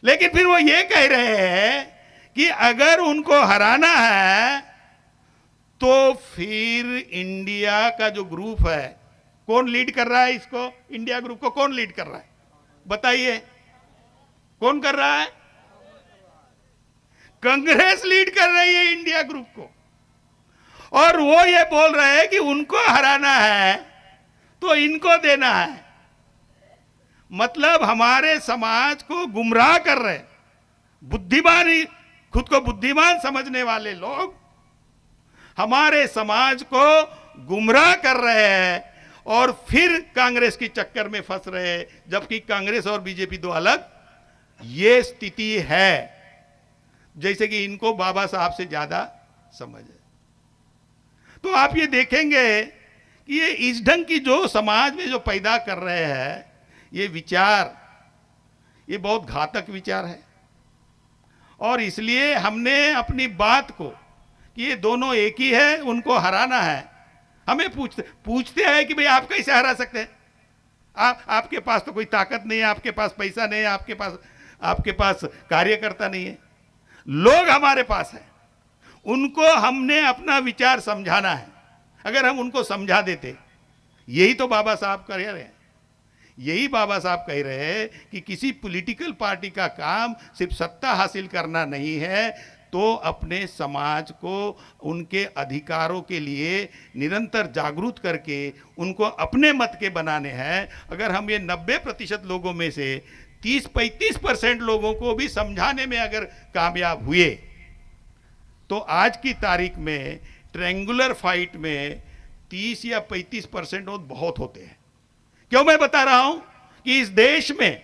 लेकिन फिर वो ये कह रहे हैं कि अगर उनको हराना है तो फिर इंडिया का जो ग्रुप है, कौन लीड कर रहा है इसको? इंडिया ग्रुप को कौन लीड कर रहा है? बताइए, कौन कर रहा है? कांग्रेस लीड कर रही है इंडिया ग्रुप को। और वो ये बोल रहे हैं कि उनको हराना है तो इनको देना है। मतलब हमारे समाज को गुमराह कर रहे, बुद्धिमान, खुद को बुद्धिमान समझने वाले लोग हमारे समाज को गुमराह कर रहे हैं और फिर कांग्रेस की चक्कर में फंस रहे हैं, जबकि कांग्रेस और बीजेपी दो अलग ये स्थिति है। जैसे कि इनको बाबा साहब से ज्यादा समझ है। तो आप ये देखेंगे कि ये इस ढंग की जो समाज में जो पैदा कर रहे हैं ये विचार, ये बहुत घातक विचार है। और इसलिए हमने अपनी बात को कि ये दोनों एक ही है, उनको हराना है, हमें पूछते हैं कि भाई आप कैसे हरा सकते हैं? आपके पास तो कोई ताकत नहीं है, आपके पास पैसा नहीं है, आपके पास आपके पास कार्यकर्ता नहीं है। लोग हमारे पास हैं, उनको हमने अपना विचार समझाना है। अगर हम उनको समझा देते, यही तो बाबा साहब कह रहे हैं, यही बाबा साहब कह रहे हैं कि किसी पॉलिटिकल पार्टी का काम सिर्फ सत्ता हासिल करना नहीं है, तो अपने समाज को उनके अधिकारों के लिए निरंतर जागरूक करके उनको अपने मत के बनाने हैं। अगर हम ये 90% लोगों में से 30-35% लोगों को भी समझाने में अगर कामयाब हुए, तो आज की तारीख में ट्रायंगुलर फाइट में 30 या 35% वोट बहुत होते हैं। क्यों मैं बता रहा हूं कि इस देश में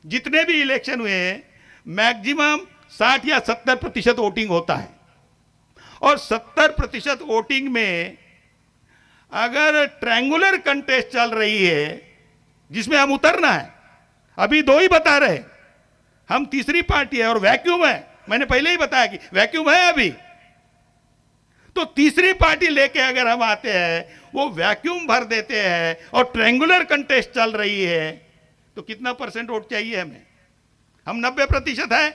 जितने भी इलेक्शन हुए हैं, मैक्सिमम 60 या 70% वोटिंग होता है, और 70% वोटिंग में अगर ट्रायंगुलर कंटेस्ट चल रही है जिसमें हम उतरना है, अभी 2 ही बता रहे, हम तीसरी पार्टी है और वैक्यूम है। मैंने पहले ही बताया कि वैक्यूम है अभी, तो तीसरी पार्टी लेके अगर हम आते हैं, वो वैक्यूम भर देते हैं और ट्रायंगुलर कंटेस्ट चल रही है, तो कितना परसेंट वोट चाहिए हमें? हम 90% है,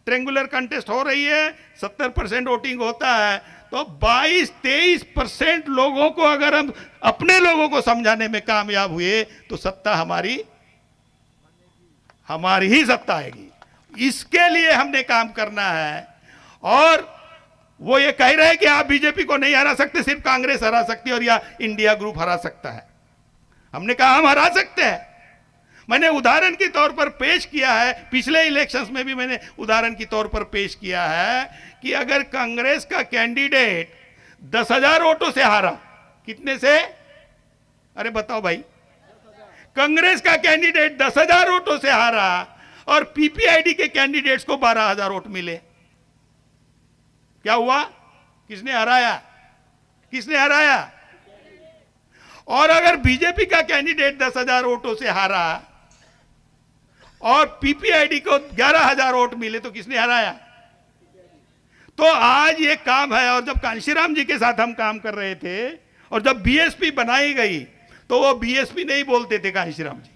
ट्रायंगुलर कंटेस्ट हो रही है, 70% वोटिंग होता है, तो 22-23% लोगों को अगर हम अपने लोगों को समझाने में कामयाब हुए, तो सत्ता हमारी ही सत्ता आएगी। इसके लिए हमने काम करना है। और वो ये कह रहे हैं कि आप बीजेपी को नहीं हरा सकते, सिर्फ कांग्रेस हरा सकती है और या इंडिया ग्रुप हरा सकता है। हमने कहा हम हरा सकते हैं। मैंने उदाहरण के तौर पर पेश किया है, पिछले इलेक्शंस में भी मैंने उदाहरण के तौर पर पेश किया है कि अगर कांग्रेस का कैंडिडेट 10,000 वोटों से हारा, कितने से? अरे बताओ भाई, कांग्रेस का कैंडिडेट 10,000 वोटों से हारा और पीपीआईडी के कैंडिडेट्स को 12,000 वोट मिले, क्या हुआ? किसने हराया? और अगर बीजेपी का कैंडिडेट 10,000 वोटों से हारा और पीपीआईडी को 11,000 वोट मिले, तो किसने हराया? तो आज ये काम है। और जब कांशीराम जी के साथ हम काम कर रहे थे और जब बीएसपी बनाई गई, तो वो बीएसपी नहीं बोलते थे कांशीराम जी,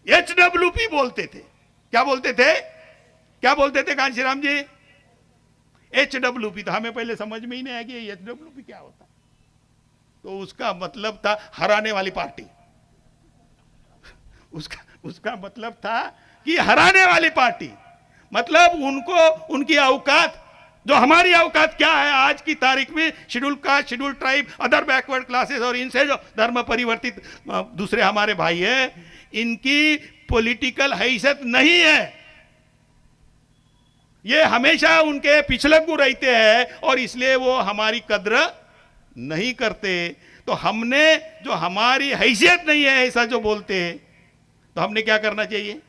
एचडब्ल्यूपी बोलते थे। क्या बोलते थे कांशीराम जी? एचडब्ल्यूपी। तो हमें पहले समझ में ही नहीं आया कि एचडब्ल्यूपी क्या होता। तो उसका मतलब था हराने वाली पार्टी। उसका मतलब था कि हराने वाली पार्टी, मतलब उनको उनकी औकात, जो हमारी औकात क्या है आज की तारीख में, schedule caste, schedule tribe, other backward classes और इनसे जो धर्म परिवर्तित दूसरे हमारे भाई है, इनकी पॉलिटिकल हैसियत नहीं है। ये हमेशा उनके पिछलग्गू रहते हैं और इसलिए वो हमारी कद्र नहीं करते। तो हमने, जो हमारी हैसियत नहीं है ऐसा जो बोलते हैं, तो हमने क्या करना चाहिए?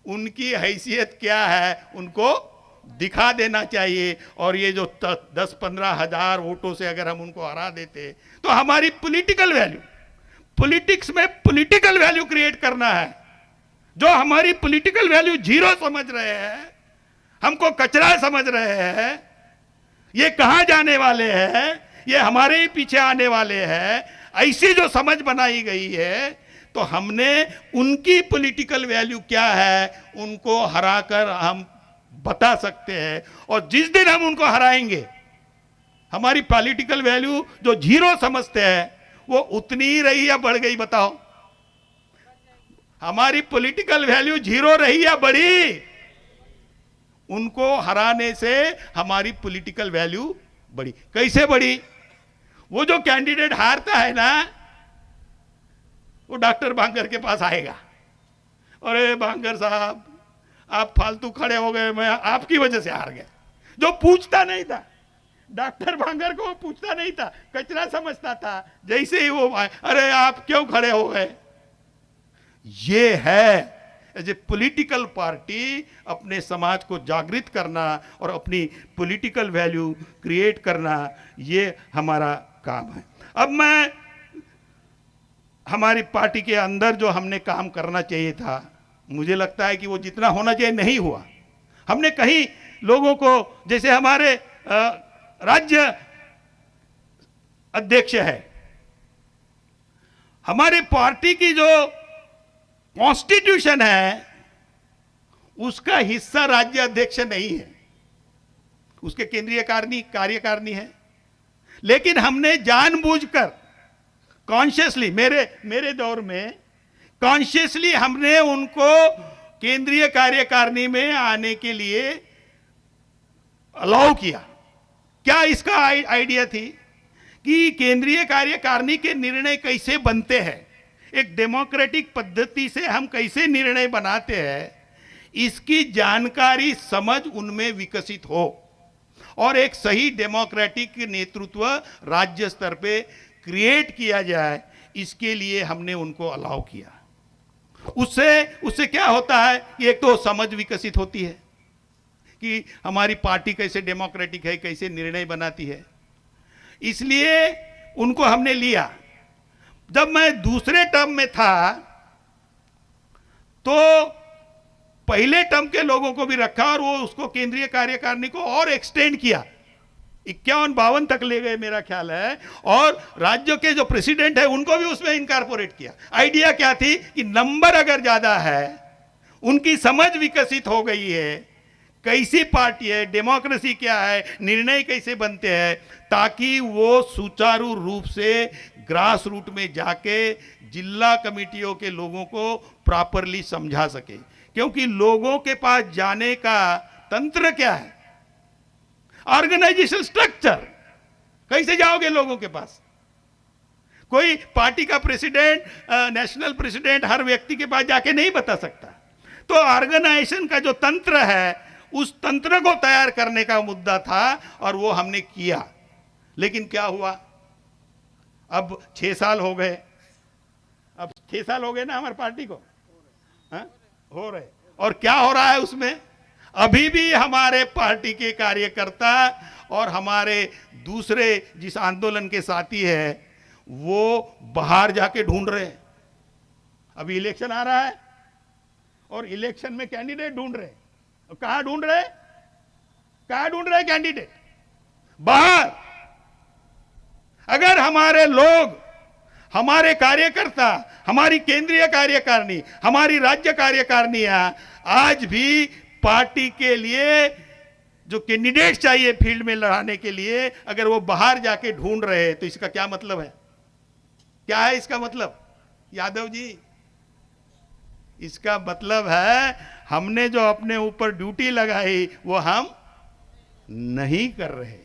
उनकी हैसियत क्या है उनको दिखा देना चाहिए। और ये जो 10-15 हजार वोटों से अगर हम उनको हरा देते, तो हमारी पॉलिटिकल वैल्यू, पॉलिटिक्स में पॉलिटिकल वैल्यू क्रिएट करना है। जो हमारी पॉलिटिकल वैल्यू जीरो समझ रहे हैं, हमको कचरा समझ रहे हैं, ये कहां जाने वाले हैं, ये हमारे ही पीछे आने वाले हैं, ऐसी जो समझ बनाई गई है, तो हमने उनकी पॉलिटिकल वैल्यू क्या है उनको हराकर हम बता सकते हैं। और जिस दिन हम उनको हराएंगे, हमारी पॉलिटिकल वैल्यू जो जीरो समझते हैं वो उतनी ही रही या बढ़ गई? बताओ, हमारी पॉलिटिकल वैल्यू जीरो रही या बढ़ी? उनको हराने से हमारी पॉलिटिकल वैल्यू बढ़ी। कैसे बढ़ी? वो जो कैंडिडेट हारता है ना, वो डॉक्टर भांगर के पास आएगा, अरे भांगर साहब आप फालतू खड़े हो गए, मैं आपकी वजह से हार गया। जो पूछता नहीं था, डॉक्टर भांगर को पूछता नहीं था, कचरा समझता था, जैसे ही वो अरे आप क्यों खड़े हो गए। ये है एज ए पॉलिटिकल पार्टी अपने समाज को जागृत करना और अपनी पॉलिटिकल वैल्यू क्रिएट करना, ये हमारा काम है। अब मैं हमारी पार्टी के अंदर जो हमने काम करना चाहिए था, मुझे लगता है कि वो जितना होना चाहिए नहीं हुआ। हमने कहीं लोगों को, जैसे हमारे राज्य अध्यक्ष है, हमारी पार्टी की जो कॉन्स्टिट्यूशन है उसका हिस्सा राज्य अध्यक्ष नहीं है, उसके केंद्रीय कार्यकारिणी है। लेकिन हमने जानबूझकर कॉन्शियसली, मेरे दौर में कॉन्शियसली हमने उनको केंद्रीय कार्यकारिणी में आने के लिए अलाउ किया। क्या इसका आइडिया थी कि केंद्रीय कार्यकारिणी के निर्णय कैसे बनते हैं, एक डेमोक्रेटिक पद्धति से हम कैसे निर्णय बनाते हैं, इसकी जानकारी समझ उनमें विकसित हो और एक सही डेमोक्रेटिक नेतृत्व राज्य स्तर पे क्रिएट किया जाए, इसके लिए हमने उनको अलाउ किया। उससे क्या होता है कि एक तो समझ विकसित होती है कि हमारी पार्टी कैसे डेमोक्रेटिक है, कैसे निर्णय बनाती है, इसलिए उनको हमने लिया। जब मैं दूसरे टर्म में था तो पहले टर्म के लोगों को भी रखा और वो उसको केंद्रीय कार्यकारिणी को और एक्सटेंड किया, 51-52 तक ले गए मेरा ख्याल है, और राज्यों के जो प्रेसिडेंट है उनको भी उसमें इनकॉर्पोरेट किया। आइडिया क्या थी कि नंबर अगर ज्यादा है, उनकी समझ विकसित हो गई है, कैसी पार्टी है, डेमोक्रेसी क्या है, निर्णय कैसे बनते हैं, ताकि वो सुचारू रूप से ग्रास रूट में जाके जिला कमेटियों के लोगों को प्रॉपरली समझा सके। क्योंकि लोगों के पास जाने का तंत्र क्या है, ऑर्गेनाइजेशन स्ट्रक्चर, कैसे जाओगे लोगों के पास? कोई पार्टी का प्रेसिडेंट, नेशनल प्रेसिडेंट हर व्यक्ति के पास जाके नहीं बता सकता। तो ऑर्गेनाइजेशन का जो तंत्र है, उस तंत्र को तैयार करने का मुद्दा था और वो हमने किया। लेकिन क्या हुआ, अब 6 साल हो गए, अब 6 साल हो गए ना हमारी पार्टी को, हो रहे, और क्या हो रहा है उसमें? अभी भी हमारे पार्टी के कार्यकर्ता और हमारे दूसरे जिस आंदोलन के साथी है वो बाहर जाके ढूंढ रहे हैं। अभी इलेक्शन आ रहा है और इलेक्शन में कैंडिडेट ढूंढ रहे हैं। कहां ढूंढ रहे हैं? कहां ढूंढ रहे हैं कैंडिडेट? बाहर। अगर हमारे लोग, हमारे कार्यकर्ता, हमारी केंद्रीय कार्यकारिणी, हमारी राज्य कार्यकारिणियां आज भी पार्टी के लिए जो कैंडिडेट चाहिए फील्ड में लड़ाने के लिए, अगर वो बाहर जाके ढूंढ रहे हैं, तो इसका क्या मतलब है? क्या है इसका मतलब यादव जी? इसका मतलब है हमने जो अपने ऊपर ड्यूटी लगाई वो हम नहीं कर रहे।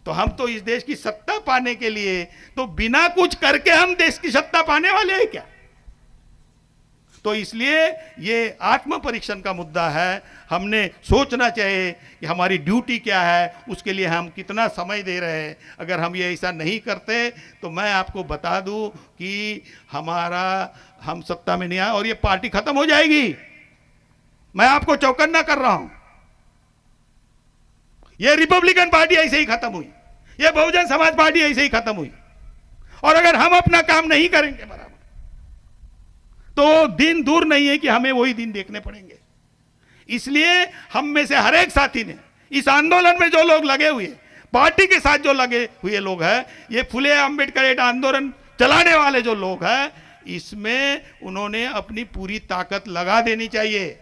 तो हम तो इस देश की सत्ता पाने के लिए, तो बिना कुछ करके हम देश की सत्ता पाने वाले हैं क्या? तो इसलिए ये आत्म परीक्षण का मुद्दा है। हमने सोचना चाहिए कि हमारी ड्यूटी क्या है, उसके लिए हम कितना समय दे रहे हैं। अगर हम ये ऐसा नहीं करते तो मैं आपको बता दूं कि हम सत्ता में नहीं आए और ये पार्टी खत्म हो जाएगी। मैं आपको चौकन्ना कर रहा हूं। ये रिपब्लिकन पार्टी ऐसे ही खत्म हुई, ये बहुजन समाज पार्टी ऐसे ही खत्म हुई। और अगर हम अपना काम नहीं करेंगे बराबर, तो दिन दूर नहीं है कि हमें वही दिन देखने पड़ेंगे। इसलिए हम में से हर एक साथी ने इस आंदोलन में जो लोग लगे हुए, पार्टी के साथ जो लगे हुए लोग हैं, ये फुले अंबेडकर आंदोलन चलाने वाले जो लोग हैं, इसमें उन्होंने अपनी पूरी ताकत लगा देनी चाहिए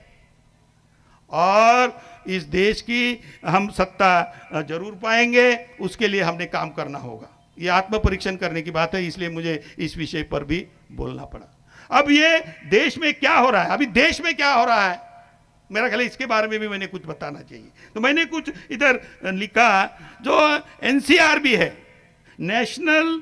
और इस देश की हम सत्ता जरूर पाएंगे। उसके लिए हमने काम करना होगा। ये आत्म परीक्षण करने की बात है, इसलिए मुझे इस विषय पर भी बोलना पड़ा। अब ये देश में क्या हो रहा है, अभी देश में क्या हो रहा है, मेरा ख्याल इसके बारे में भी मैंने कुछ बताना चाहिए। तो मैंने कुछ इधर लिखा, जो एनसीआरबी है, नेशनल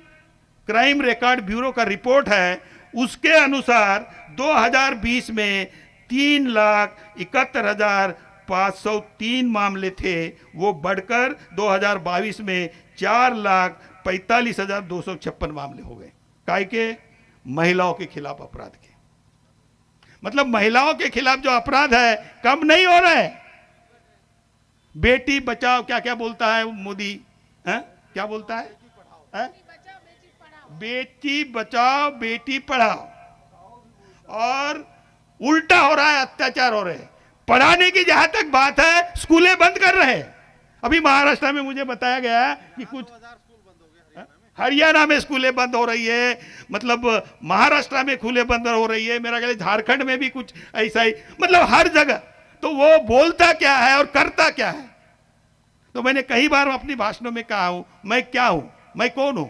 क्राइम रिकॉर्ड ब्यूरो का रिपोर्ट है, उसके अनुसार 2020 में 3,71,503 मामले थे, वो बढ़कर 2022 में 4,45,256 मामले हो गए। काय के? महिलाओं के खिलाफ अपराध के। मतलब महिलाओं के खिलाफ जो अपराध है कम नहीं हो रहा है। बेटी बचाओ, क्या क्या बोलता है मोदी, क्या बोलता है? बेटी बचाओ बेटी पढ़ाओ, और उल्टा हो रहा है, अत्याचार हो रहे हैं। पढ़ाने की जहां तक बात है, स्कूलें बंद कर रहे हैं। अभी महाराष्ट्र में मुझे बताया गया कि कुछ हरियाणा में स्कूलें बंद हो रही है, मतलब महाराष्ट्र में स्कूलें बंद हो रही है, मेरा ख्याल है झारखंड में भी कुछ ऐसा ही, मतलब हर जगह। तो वो बोलता क्या है और करता क्या है? तो मैंने कई बार अपनी भाषणों में कहा हूं, मैं क्या हूं, मैं कौन हूं?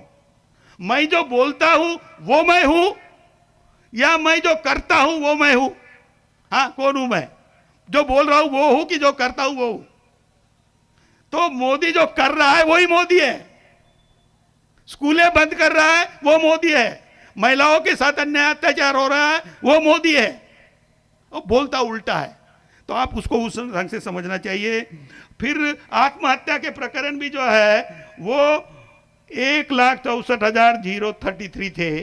मैं जो बोलता हूं वो मैं हूं, या मैं जो करता हूं वो मैं हूं? हाँ, कौन हूं मैं? जो बोल रहा हूं वो हूं कि जो करता हूं वो हूं? तो मोदी जो कर रहा है वही मोदी है, स्कूलें बंद कर रहा है वो मोदी है, महिलाओं के साथ अन्याय अत्याचार हो रहा है वो मोदी है, और बोलता उल्टा है। तो आप उसको उस ढंग से समझना चाहिए। फिर आत्महत्या के प्रकरण भी जो है वो 1,64,033 थे,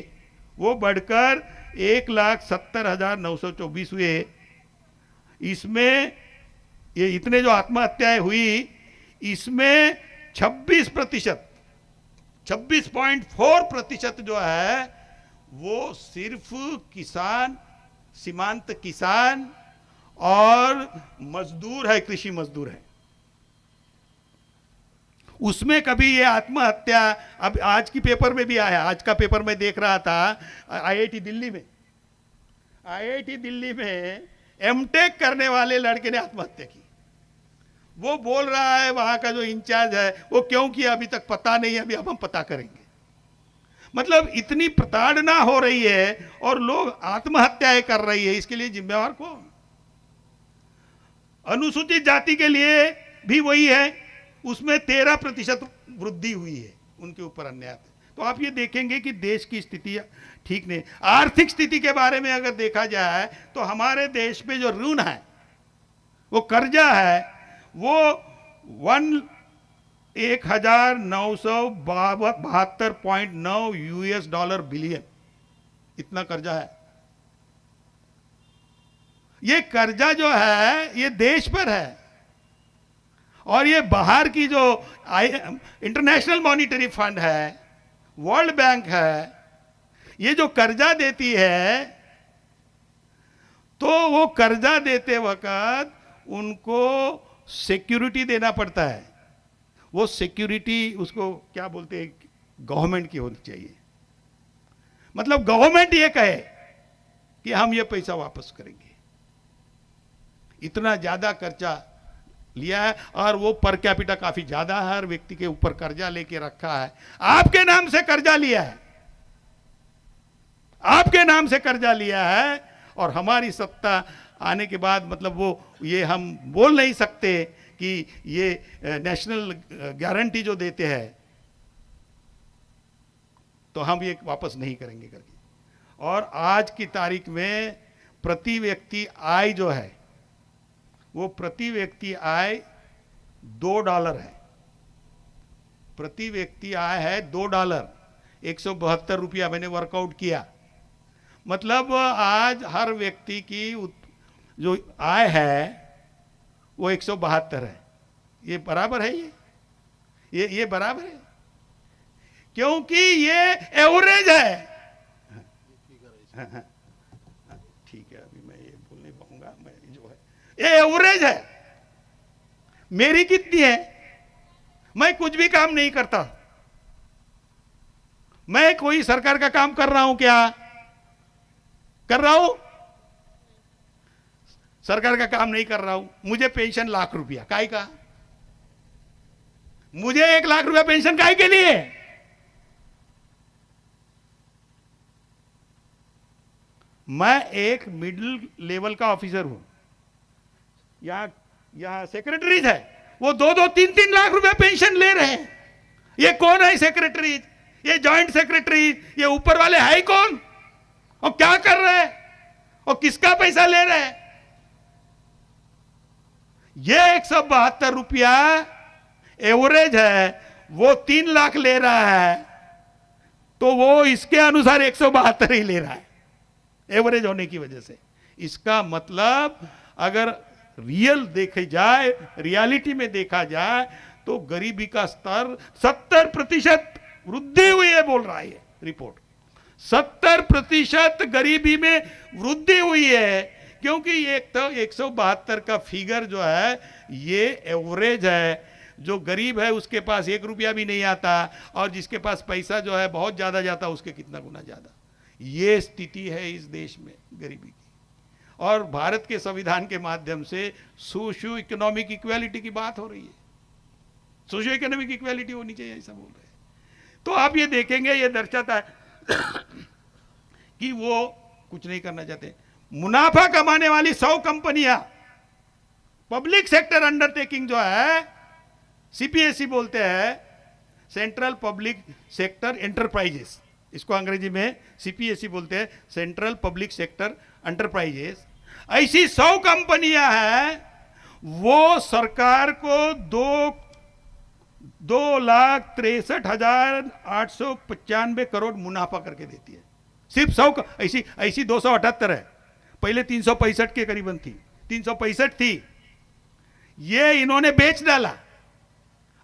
वो बढ़कर 1,70,924 हुए। इसमें ये इतने जो आत्महत्याएं हुई, इसमें 26.4% जो है वो सिर्फ किसान, सीमांत किसान और मजदूर है, कृषि मजदूर है। उसमें कभी ये आत्महत्या, अब आज की पेपर में भी आया, आज का पेपर में देख रहा था, आईआईटी दिल्ली में एमटेक करने वाले लड़के ने आत्महत्या की। वो बोल रहा है, वहां का जो इंचार्ज है, वो क्यों किया अभी तक पता नहीं है, अभी अब हम पता करेंगे। मतलब इतनी प्रताड़ना हो रही है और लोग आत्महत्याएं कर रही है, इसके लिए जिम्मेवार कौन? अनुसूचित जाति के लिए भी वही है, उसमें 13% वृद्धि हुई है उनके ऊपर अन्याय। तो आप ये देखेंगे कि देश की स्थिति ठीक नहीं। आर्थिक स्थिति के बारे में अगर देखा जाए तो हमारे देश में जो ऋण है, वो कर्जा है, वो 1,972.9 यूएस डॉलर बिलियन, इतना कर्जा है। ये कर्जा जो है ये देश पर है, और ये बाहर की जो इंटरनेशनल मॉनिटरी फंड है, वर्ल्ड बैंक है, ये जो कर्जा देती है, तो वो कर्जा देते वक्त उनको सिक्योरिटी देना पड़ता है। वो सिक्योरिटी उसको क्या बोलते हैं, गवर्नमेंट की होनी चाहिए। मतलब गवर्नमेंट ये कहे कि हम ये पैसा वापस करेंगे। इतना ज्यादा कर्जा लिया है, और वो पर कैपिटा काफी ज्यादा है, हर व्यक्ति के ऊपर कर्जा लेके रखा है। आपके नाम से कर्जा लिया है, आपके नाम से कर्जा लिया है, और हमारी सत्ता आने के बाद मतलब वो ये हम बोल नहीं सकते कि ये नेशनल गारंटी जो देते हैं तो हम ये वापस नहीं करेंगे करके। और आज की तारीख में प्रति व्यक्ति आय जो है, वो प्रति व्यक्ति आय $2 है। प्रति व्यक्ति आय है $2, 172 रुपया मैंने वर्कआउट किया। मतलब आज हर व्यक्ति की जो आय है वो 172 है। ये बराबर है, ये बराबर है, क्योंकि ये एवरेज है। ठीक है, अभी मैं ये बोल नहीं पाऊंगा, मैं जो है ये एवरेज है। मेरी कितनी है? मैं कुछ भी काम नहीं करता। मैं कोई सरकार का काम कर रहा हूं क्या? कर रहा हूं? सरकार का काम नहीं कर रहा हूं। मुझे पेंशन ₹1,00,000 काय का? मुझे ₹1,00,000 पेंशन काय के लिए? मैं एक मिडिल लेवल का ऑफिसर हूं। यहां सेक्रेटरीज है, वो 2-2, 3-3 लाख रुपए पेंशन ले रहे हैं। ये कौन है सेक्रेटरीज? ये जॉइंट सेक्रेटरी, ये ऊपर वाले है कौन? और क्या कर रहे हैं और किसका पैसा ले रहे हैं? ये 172 रुपया एवरेज है, वो 3 लाख ले रहा है, तो वो इसके अनुसार 172 ही ले रहा है एवरेज होने की वजह से। इसका मतलब अगर रियल देखे जाए, रियलिटी में देखा जाए, तो गरीबी का स्तर 70% वृद्धि हुई है, बोल रहा है ये रिपोर्ट। 70% गरीबी में वृद्धि हुई है, क्योंकि एक तो 172 का फिगर जो है ये एवरेज है। जो गरीब है उसके पास 1 रुपया भी नहीं आता, और जिसके पास पैसा जो है बहुत ज़्यादा जाता उसके कितना गुना ज़्यादा। ये स्थिति है इस देश में गरीबी की। और भारत के संविधान के माध्यम से सोशियो इकोनॉमिक इक्वालिटी की बात हो रही है, सोशियो इकोनॉमिक इक्वालिटी होनी चाहिए, ऐसा बोल रहे हैं। तो आप ये देखेंगे, ये दर्शाता है कि वो कुछ नहीं करना चाहते। मुनाफा कमाने वाली 100 कंपनियां, पब्लिक सेक्टर अंडरटेकिंग जो है, सीपीएसई बोलते हैं, सेंट्रल पब्लिक सेक्टर एंटरप्राइजेस, इसको अंग्रेजी में सीपीएसई बोलते हैं, सेंट्रल पब्लिक सेक्टर एंटरप्राइजेस। ऐसी 100 कंपनियां हैं, वो सरकार को 2,63,895 करोड़ मुनाफा करके देती है। सिर्फ 100 ऐसी 278 है, पहले 365 के करीबन थी, 365 थी, ये इन्होंने बेच डाला,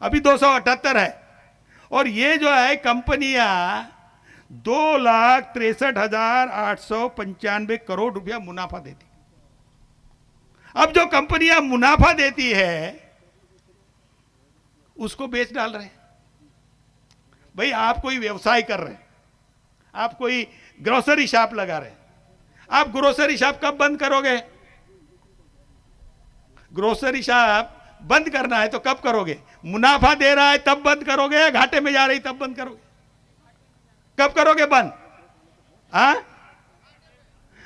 अभी 278 है। और ये जो है कंपनियां 2,63,895 करोड़ रुपया मुनाफा देती। अब जो कंपनियां मुनाफा देती है उसको बेच डाल रहे हैं। भाई आप कोई व्यवसाय कर रहे हैं, आप कोई ग्रोसरी शॉप लगा रहे हैं, आप ग्रोसरी शॉप कब बंद करोगे? ग्रोसरी शॉप बंद करना है तो कब करोगे? मुनाफा दे रहा है तब बंद करोगे, या घाटे में जा रही तब बंद करोगे? कब करोगे बंद?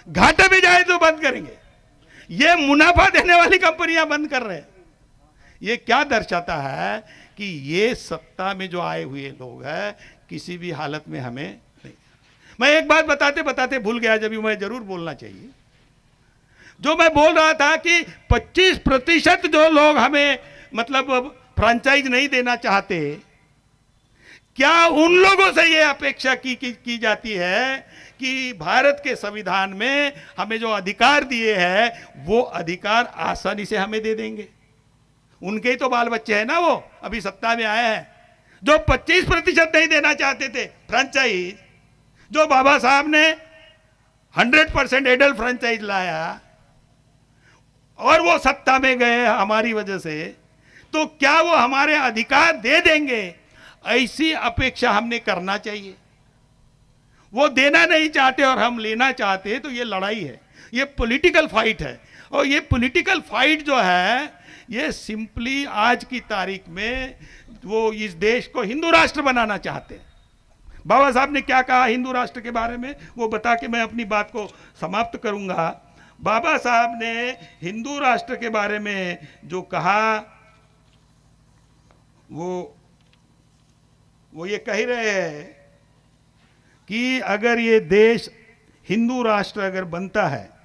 घाटे में जाए तो बंद करेंगे। ये मुनाफा देने वाली कंपनियां बंद कर रहे हैं। ये क्या दर्शाता है कि ये सत्ता में जो आए हुए लोग हैं, किसी भी हालत में हमें नहीं। मैं एक बात बताते बताते भूल गया, जब मैं जरूर बोलना चाहिए। जो मैं बोल रहा था कि 25% जो लोग हमें मतलब फ्रेंचाइज नहीं देना चाहते, क्या उन लोगों से ये अपेक्षा की जाती है कि भारत के संविधान में हमें जो अधिकार दिए हैं वो अधिकार आसानी से हमें दे देंगे? उनके ही तो बाल बच्चे हैं ना, वो अभी सत्ता में आए हैं, जो 25% नहीं देना चाहते थे फ्रेंचाइज, जो बाबा साहब ने 100% एडल्ट फ्रेंचाइज लाया और वो सत्ता में गए हमारी वजह से, तो क्या वो हमारे अधिकार दे देंगे? ऐसी अपेक्षा हमने करना चाहिए। वो देना नहीं चाहते और हम लेना चाहते हैं, तो ये लड़ाई है, ये पॉलिटिकल फाइट है। और ये पॉलिटिकल फाइट जो है, ये सिंपली आज की तारीख में वो इस देश को हिंदू राष्ट्र बनाना चाहते हैं। बाबा साहब ने क्या कहा हिंदू राष्ट्र के बारे में, वो बता के मैं अपनी बात को समाप्त करूंगा। बाबा साहब ने हिंदू राष्ट्र के बारे में जो कहा, वो ये कह रहे हैं कि अगर ये देश हिंदू राष्ट्र अगर बनता है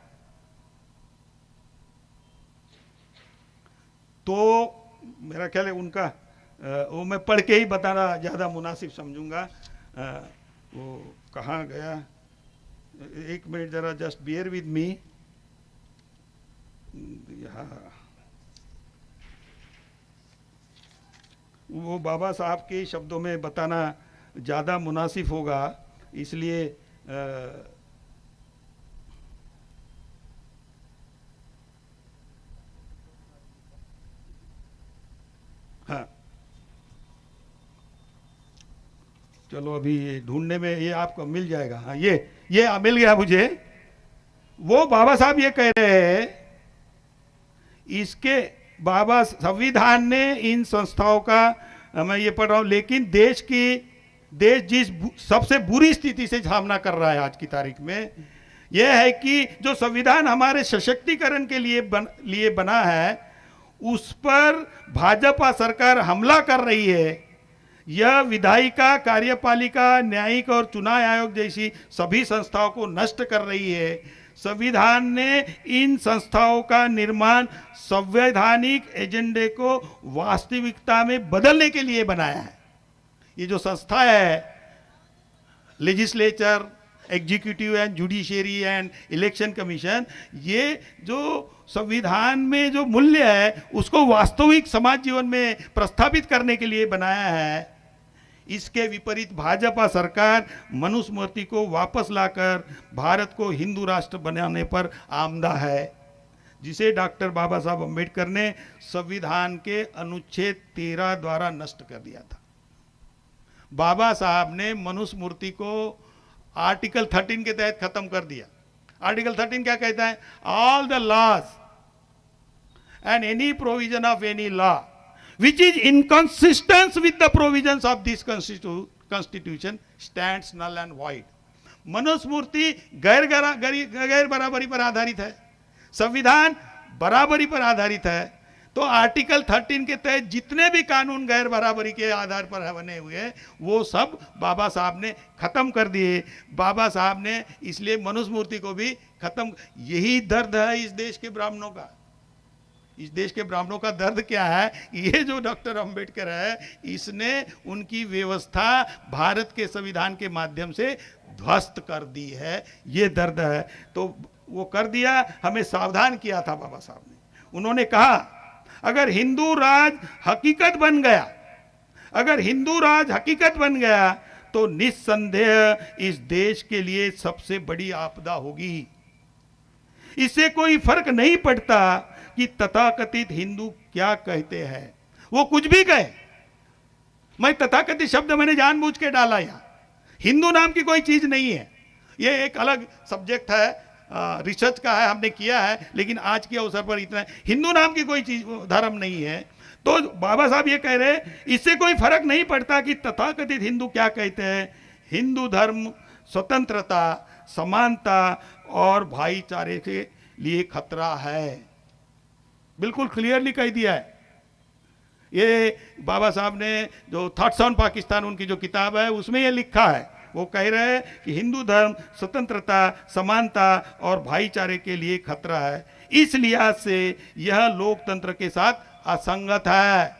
तो मेरा ख्याल है उनका वो मैं पढ़ के ही बताना ज़्यादा मुनासिब समझूंगा। वो कहाँ गया, एक मिनट ज़रा जस्ट बियर विद मी। यहाँ वो बाबा साहब के शब्दों में बताना ज़्यादा मुनासिब होगा, इसलिए हाँ चलो अभी ये ढूंढने में ये आपको मिल जाएगा। हाँ ये मिल गया मुझे। वो बाबा साहब ये कह रहे हैं, इसके बाबा संविधान ने इन संस्थाओं का, मैं ये पढ़ रहा हूं, लेकिन देश जिस सबसे बुरी स्थिति से सामना कर रहा है आज की तारीख में, यह है कि जो संविधान हमारे सशक्तिकरण के लिए बना है, उस पर भाजपा सरकार हमला कर रही है। यह विधायिका, कार्यपालिका, न्यायिक और चुनाव आयोग जैसी सभी संस्थाओं को नष्ट कर रही है। संविधान ने इन संस्थाओं का निर्माण संवैधानिक एजेंडे को वास्तविकता में बदलने के लिए बनाया है। ये जो संस्था है, legislature, executive and judiciary and election commission, ये जो संविधान में जो मूल्य है उसको वास्तविक समाज जीवन में प्रस्थापित करने के लिए बनाया है। इसके विपरीत भाजपा सरकार मनुस्मृति को वापस लाकर भारत को हिंदू राष्ट्र बनाने पर आमदा है। जिसे डॉक्टर बाबा साहब अम्बेडकर ने संविधान के अनुच्छेद 13 द्वारा नष्ट कर दिया था। बाबा साहब ने मनुस्मृति को आर्टिकल 13 के तहत खत्म कर दिया। आर्टिकल 13 क्या कहता है? All the laws and any provision of any law which is inconsistent with the provisions of this constitution stands null and void. Manusmriti गैर बराबरी पर आधारित है, संविधान बराबरी पर आधारित है। तो आर्टिकल 13 के तहत जितने भी कानून गैर बराबरी के आधार पर बने हुए वो सब बाबा साहब ने खत्म कर दिए। बाबा साहब ने इसलिए मनुस्मृति को भी खत्म। यही दर्द है इस देश के ब्राह्मणों का। इस देश के ब्राह्मणों का दर्द क्या है? ये जो डॉक्टर अंबेडकर है, इसने उनकी व्यवस्था भारत के संविधान के माध्यम से ध्वस्त कर दी है। ये दर्द है। तो वो कर दिया, हमें सावधान किया था बाबा साहब ने। उन्होंने कहा अगर हिंदू राज हकीकत बन गया, अगर हिंदू राज हकीकत बन गया तो निस्संदेह इस देश के लिए सबसे बड़ी आपदा होगी। इससे कोई फर्क नहीं पड़ता कि तथाकथित हिंदू क्या कहते हैं, वो कुछ भी कहे। मैं तथाकथित शब्द मैंने जानबूझ के डाला यहां। हिंदू नाम की कोई चीज नहीं है। ये एक अलग सब्जेक्ट है, रिसर्च का है, हमने किया है, लेकिन आज के अवसर पर इतना हिंदू नाम की कोई चीज धर्म नहीं है। तो बाबा साहब ये कह रहे इससे कोई फर्क नहीं पड़ता कि तथाकथित हिंदू क्या कहते हैं। हिंदू धर्म स्वतंत्रता, समानता और भाईचारे के लिए खतरा है। बिल्कुल क्लियरली कह दिया है। ये बाबा साहब ने जो थॉट्स ऑन पाकिस्तान उनकी जो किताब है उसमें ये लिखा है। वो कह रहे हैं कि हिंदू धर्म स्वतंत्रता, समानता और भाईचारे के लिए खतरा है। इस लिहाज से यह लोकतंत्र के साथ असंगत है।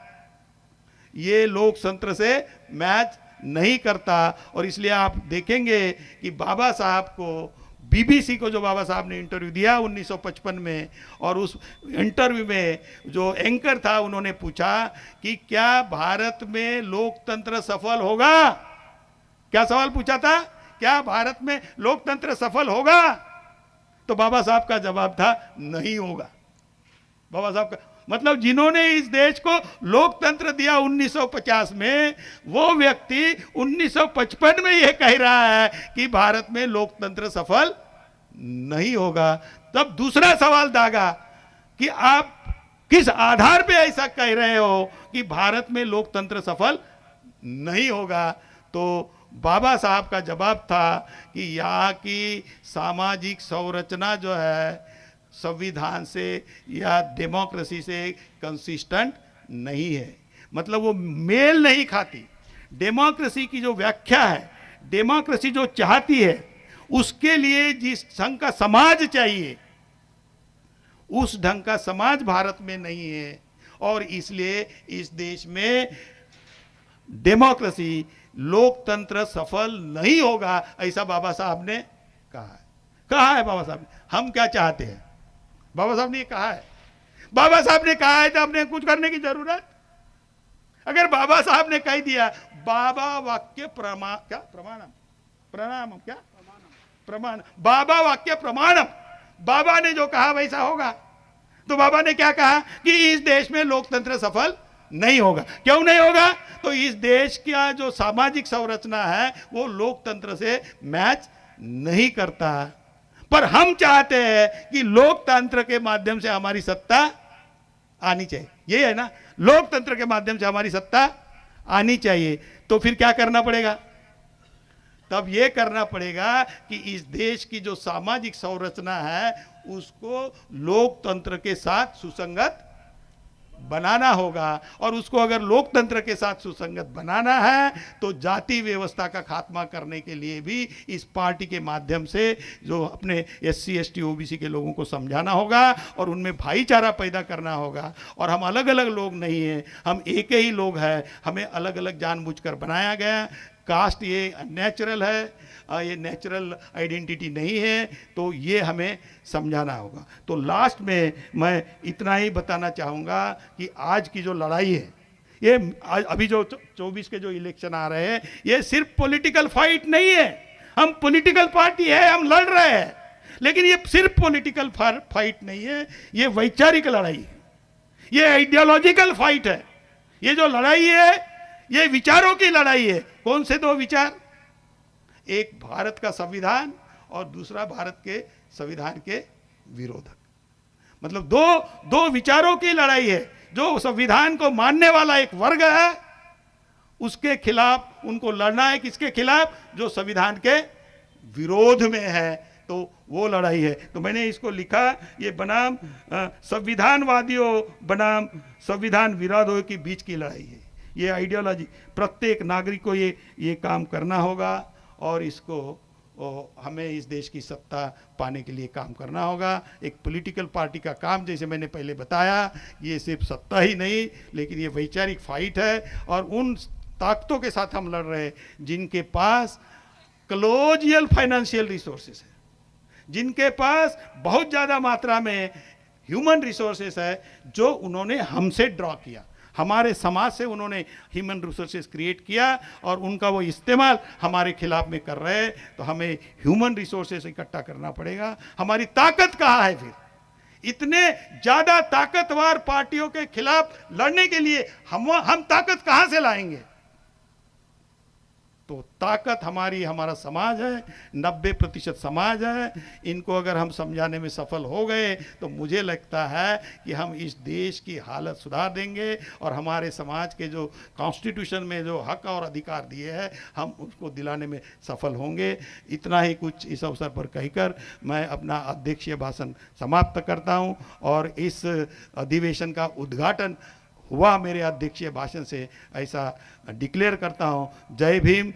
ये लोकतंत्र से मैच नहीं करता। और इसलिए आप देखेंगे कि बाबा साहब को, बीबीसी को जो बाबा साहब ने इंटरव्यू दिया 1955 में, और उस इंटरव्यू में जो एंकर था उन्होंने पूछा कि क्या भारत में लोकतंत्र सफल होगा। क्या सवाल पूछा था? क्या भारत में लोकतंत्र सफल होगा? तो बाबा साहब का जवाब था नहीं होगा। बाबा साहब का मतलब जिन्होंने इस देश को लोकतंत्र दिया 1950 में, वो व्यक्ति 1955 में यह कह रहा है कि भारत में लोकतंत्र सफल नहीं होगा। तब दूसरा सवाल दागा कि आप किस आधार पे ऐसा कह रहे हो कि भारत में लोकतंत्र सफल नहीं होगा। तो बाबा साहब का जवाब था कि यहाँ की सामाजिक संरचना जो है संविधान से या डेमोक्रेसी से कंसिस्टेंट नहीं है। मतलब वो मेल नहीं खाती। डेमोक्रेसी की जो व्याख्या है, डेमोक्रेसी जो चाहती है, उसके लिए जिस ढंग का समाज चाहिए उस ढंग का समाज भारत में नहीं है। और इसलिए इस देश में डेमोक्रेसी, लोकतंत्र सफल नहीं होगा, ऐसा बाबा साहब ने कहा है बाबा साहब ने। हम क्या चाहते हैं? बाबा साहब ने ये कहा है। बाबा साहब ने कहा है तो हमने कुछ करने की जरूरत। अगर बाबा साहब ने कह दिया, बाबा वाक्य प्रमाण, बाबा वाक्य प्रमाणम, बाबा ने जो कहा वैसा होगा। तो बाबा ने क्या कहा कि इस देश में लोकतंत्र सफल नहीं होगा। क्यों नहीं होगा? तो इस देश का जो सामाजिक संरचना है वो लोकतंत्र से मैच नहीं करता। पर हम चाहते हैं कि लोकतंत्र के माध्यम से हमारी सत्ता आनी चाहिए। ये है ना, लोकतंत्र के माध्यम से हमारी सत्ता आनी चाहिए। तो फिर क्या करना पड़ेगा? तब यह करना पड़ेगा कि इस देश की जो सामाजिक संरचना है उसको लोकतंत्र के साथ सुसंगत बनाना होगा। और उसको अगर लोकतंत्र के साथ सुसंगत बनाना है तो जाति व्यवस्था का खात्मा करने के लिए भी इस पार्टी के माध्यम से जो अपने SC ST OBC के लोगों को समझाना होगा और उनमें भाईचारा पैदा करना होगा। और हम अलग अलग लोग नहीं हैं, हम एक ही लोग हैं। हमें अलग अलग जानबूझकर बनाया गया। कास्ट ये नेचुरल है, ये नेचुरल आइडेंटिटी नहीं है। तो ये हमें समझाना होगा। तो लास्ट में मैं इतना ही बताना चाहूँगा कि आज की जो लड़ाई है, ये अभी जो 24 के जो इलेक्शन आ रहे हैं, ये सिर्फ पॉलिटिकल फाइट नहीं है। हम पॉलिटिकल पार्टी है, हम लड़ रहे हैं, लेकिन ये सिर्फ पॉलिटिकल फाइट नहीं है, ये वैचारिक लड़ाई है, ये आइडियोलॉजिकल फाइट है। ये जो लड़ाई है ये विचारों की लड़ाई है। कौन से दो विचार? एक भारत का संविधान और दूसरा भारत के संविधान के विरोधक। मतलब दो विचारों की लड़ाई है। जो संविधान को मानने वाला एक वर्ग है उसके खिलाफ उनको लड़ना है। किसके खिलाफ? जो संविधान के विरोध में है, तो वो लड़ाई है। तो मैंने इसको लिखा, ये बनाम संविधानवादियों बनाम संविधान विरोधियों के बीच की लड़ाई है। ये आइडियोलॉजी, प्रत्येक नागरिक को ये काम करना होगा और इसको हमें इस देश की सत्ता पाने के लिए काम करना होगा। एक पॉलिटिकल पार्टी का काम, जैसे मैंने पहले बताया, ये सिर्फ सत्ता ही नहीं लेकिन ये वैचारिक फाइट है। और उन ताकतों के साथ हम लड़ रहे हैं जिनके पास कलोजियल फाइनेंशियल रिसोर्सेस है, जिनके पास बहुत ज़्यादा मात्रा में ह्यूमन रिसोर्सेस है, जो उन्होंने हमसे ड्रॉ किया, हमारे समाज से उन्होंने ह्यूमन रिसोर्सेस क्रिएट किया और उनका वो इस्तेमाल हमारे खिलाफ में कर रहे हैं। तो हमें ह्यूमन रिसोर्सेस इकट्ठा करना पड़ेगा। हमारी ताकत कहाँ है फिर? इतने ज़्यादा ताकतवर पार्टियों के खिलाफ लड़ने के लिए हम ताकत कहाँ से लाएंगे? तो ताकत हमारा समाज है, 90% समाज है। इनको अगर हम समझाने में सफल हो गए तो मुझे लगता है कि हम इस देश की हालत सुधार देंगे और हमारे समाज के जो कॉन्स्टिट्यूशन में जो हक और अधिकार दिए हैं हम उसको दिलाने में सफल होंगे। इतना ही कुछ इस अवसर पर कहकर मैं अपना अध्यक्षीय भाषण समाप्त करता हूं और इस अधिवेशन का उद्घाटन हुआ मेरे अध्यक्षीय भाषण से, ऐसा डिक्लेयर करता हूं। जय भीम।